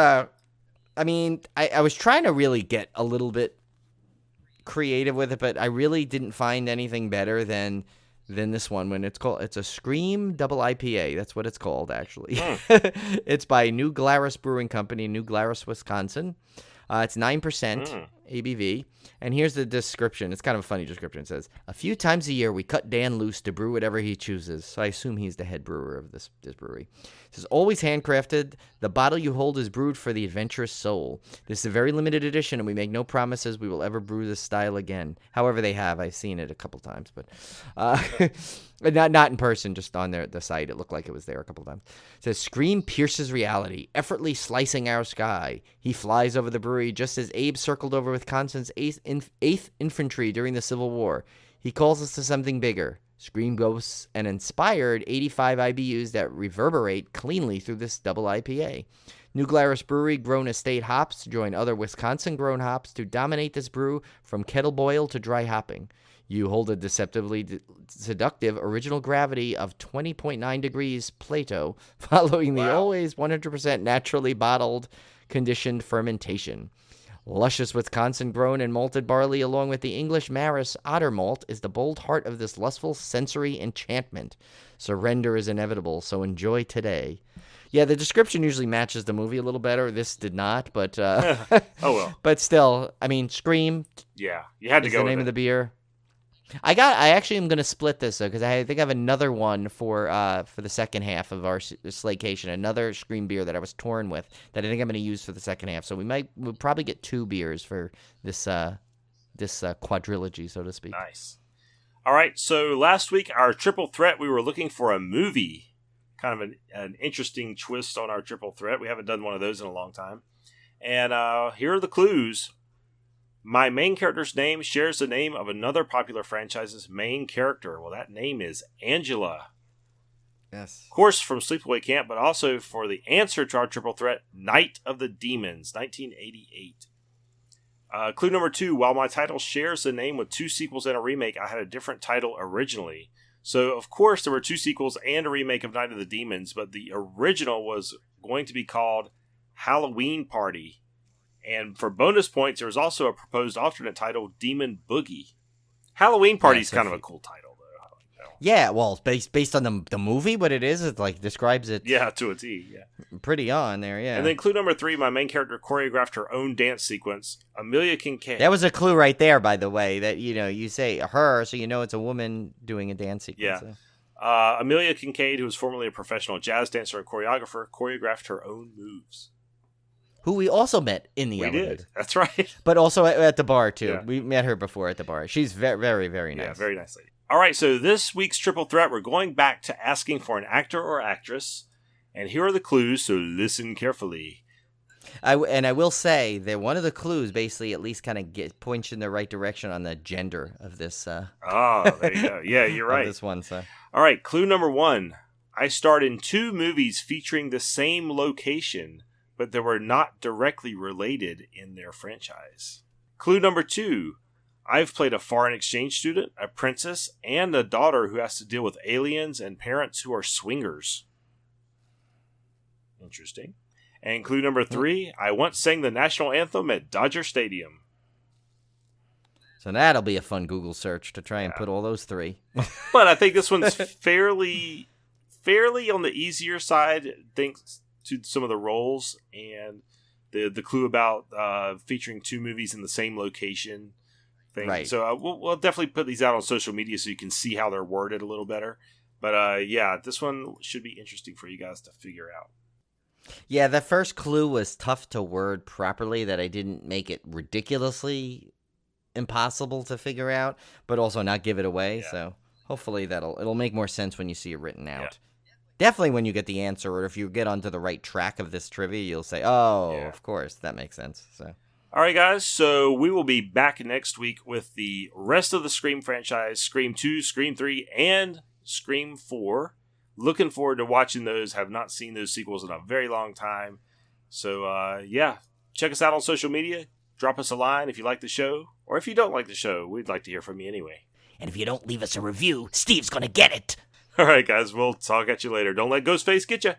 I mean, I was trying to really get a little bit creative with it, but I really didn't find anything better than this one. When it's a Scream Double IPA. That's what it's called, actually. It's by New Glarus Brewing Company, New Glarus, Wisconsin. It's 9% ABV. And here's the description. It's kind of a funny description. It says, a few times a year, we cut Dan loose to brew whatever he chooses. So I assume he's the head brewer of this brewery. It says, always handcrafted. The bottle you hold is brewed for the adventurous soul. This is a very limited edition, and we make no promises we will ever brew this style again. However, they have. I've seen it a couple times, but not in person, just on the site. It looked like it was there a couple times. It says, Scream pierces reality, effortlessly slicing our sky. He flies over the brewery just as Abe circled over Wisconsin's 8th Infantry during the Civil War. He calls us to something bigger, Scream boasts an inspired 85 IBUs that reverberate cleanly through this double IPA. New Glarus Brewery grown estate hops join other Wisconsin-grown hops to dominate this brew from kettle boil to dry hopping. You hold a deceptively seductive original gravity of 20.9 degrees Plato, following the always 100% naturally bottled conditioned fermentation. Luscious Wisconsin-grown and malted barley along with the English Maris Otter malt is the bold heart of this lustful sensory enchantment. Surrender is inevitable, so enjoy today. Yeah, the description usually matches the movie a little better. This did not, but oh well. But still, I mean, Scream. Yeah, you had to go the name of the beer. I actually am going to split this though, because I think I have another one for the second half of our SLAYCATION, another Scream beer that I was torn with that I think I'm going to use for the second half. So we'll probably get 2 beers for this quadrilogy, so to speak. Nice. All right, so last week our triple threat, we were looking for a movie. Kind of an interesting twist on our triple threat. We haven't done one of those in a long time. And here are the clues. My main character's name shares the name of another popular franchise's main character. Well, that name is Angela. Yes. Of course, from Sleepaway Camp, but also for the answer to our triple threat, Night of the Demons, 1988. Clue number 2, while my title shares the name with 2 sequels and a remake, I had a different title originally. So, of course, there were 2 sequels and a remake of Night of the Demons, but the original was going to be called Halloween Party. And for bonus points, there was also a proposed alternate title, Demon Boogie. Halloween Party is kind of a cool title, though. Yeah, well, based on the movie, what it is, it like describes it. Yeah, to a T. Yeah, pretty on there. Yeah. And then clue number 3, my main character choreographed her own dance sequence. Amelia Kincaid. That was a clue right there, by the way. That you say her, so you know it's a woman doing a dance sequence. Yeah. So. Amelia Kincaid, who was formerly a professional jazz dancer and choreographer, choreographed her own moves. Who we also met in the elevator. We did. That's right. But also at the bar, too. Yeah. We met her before at the bar. She's very, very, very nice. Yeah, very nice lady. All right, so this week's triple threat, we're going back to asking for an actor or actress. And here are the clues, so listen carefully. I will say that one of the clues basically at least kind of points in the right direction on the gender of this. There you go. Yeah, you're right. This one, so. All right, clue number 1. I starred in 2 movies featuring the same location, but they were not directly related in their franchise. Clue number 2. I've played a foreign exchange student, a princess, and a daughter who has to deal with aliens and parents who are swingers. Interesting. And clue number 3. I once sang the national anthem at Dodger Stadium. So that'll be a fun Google search to try and put all those 3. But I think this one's fairly on the easier side, thanks to some of the roles and the clue about featuring 2 movies in the same location thing. Right. So we'll definitely put these out on social media so you can see how they're worded a little better. But this one should be interesting for you guys to figure out. Yeah, the first clue was tough to word properly, that I didn't make it ridiculously impossible to figure out, but also not give it away. Yeah. So hopefully it'll make more sense when you see it written out. Yeah. Definitely when you get the answer, or if you get onto the right track of this trivia, you'll say, of course, that makes sense. So. All right, guys, so we will be back next week with the rest of the Scream franchise, Scream 2, Scream 3, and Scream 4. Looking forward to watching those. Have not seen those sequels in a very long time. So, check us out on social media. Drop us a line if you like the show, or if you don't like the show. We'd like to hear from you anyway. And if you don't leave us a review, Steve's going to get it. All right, guys, we'll talk at you later. Don't let Ghostface get you.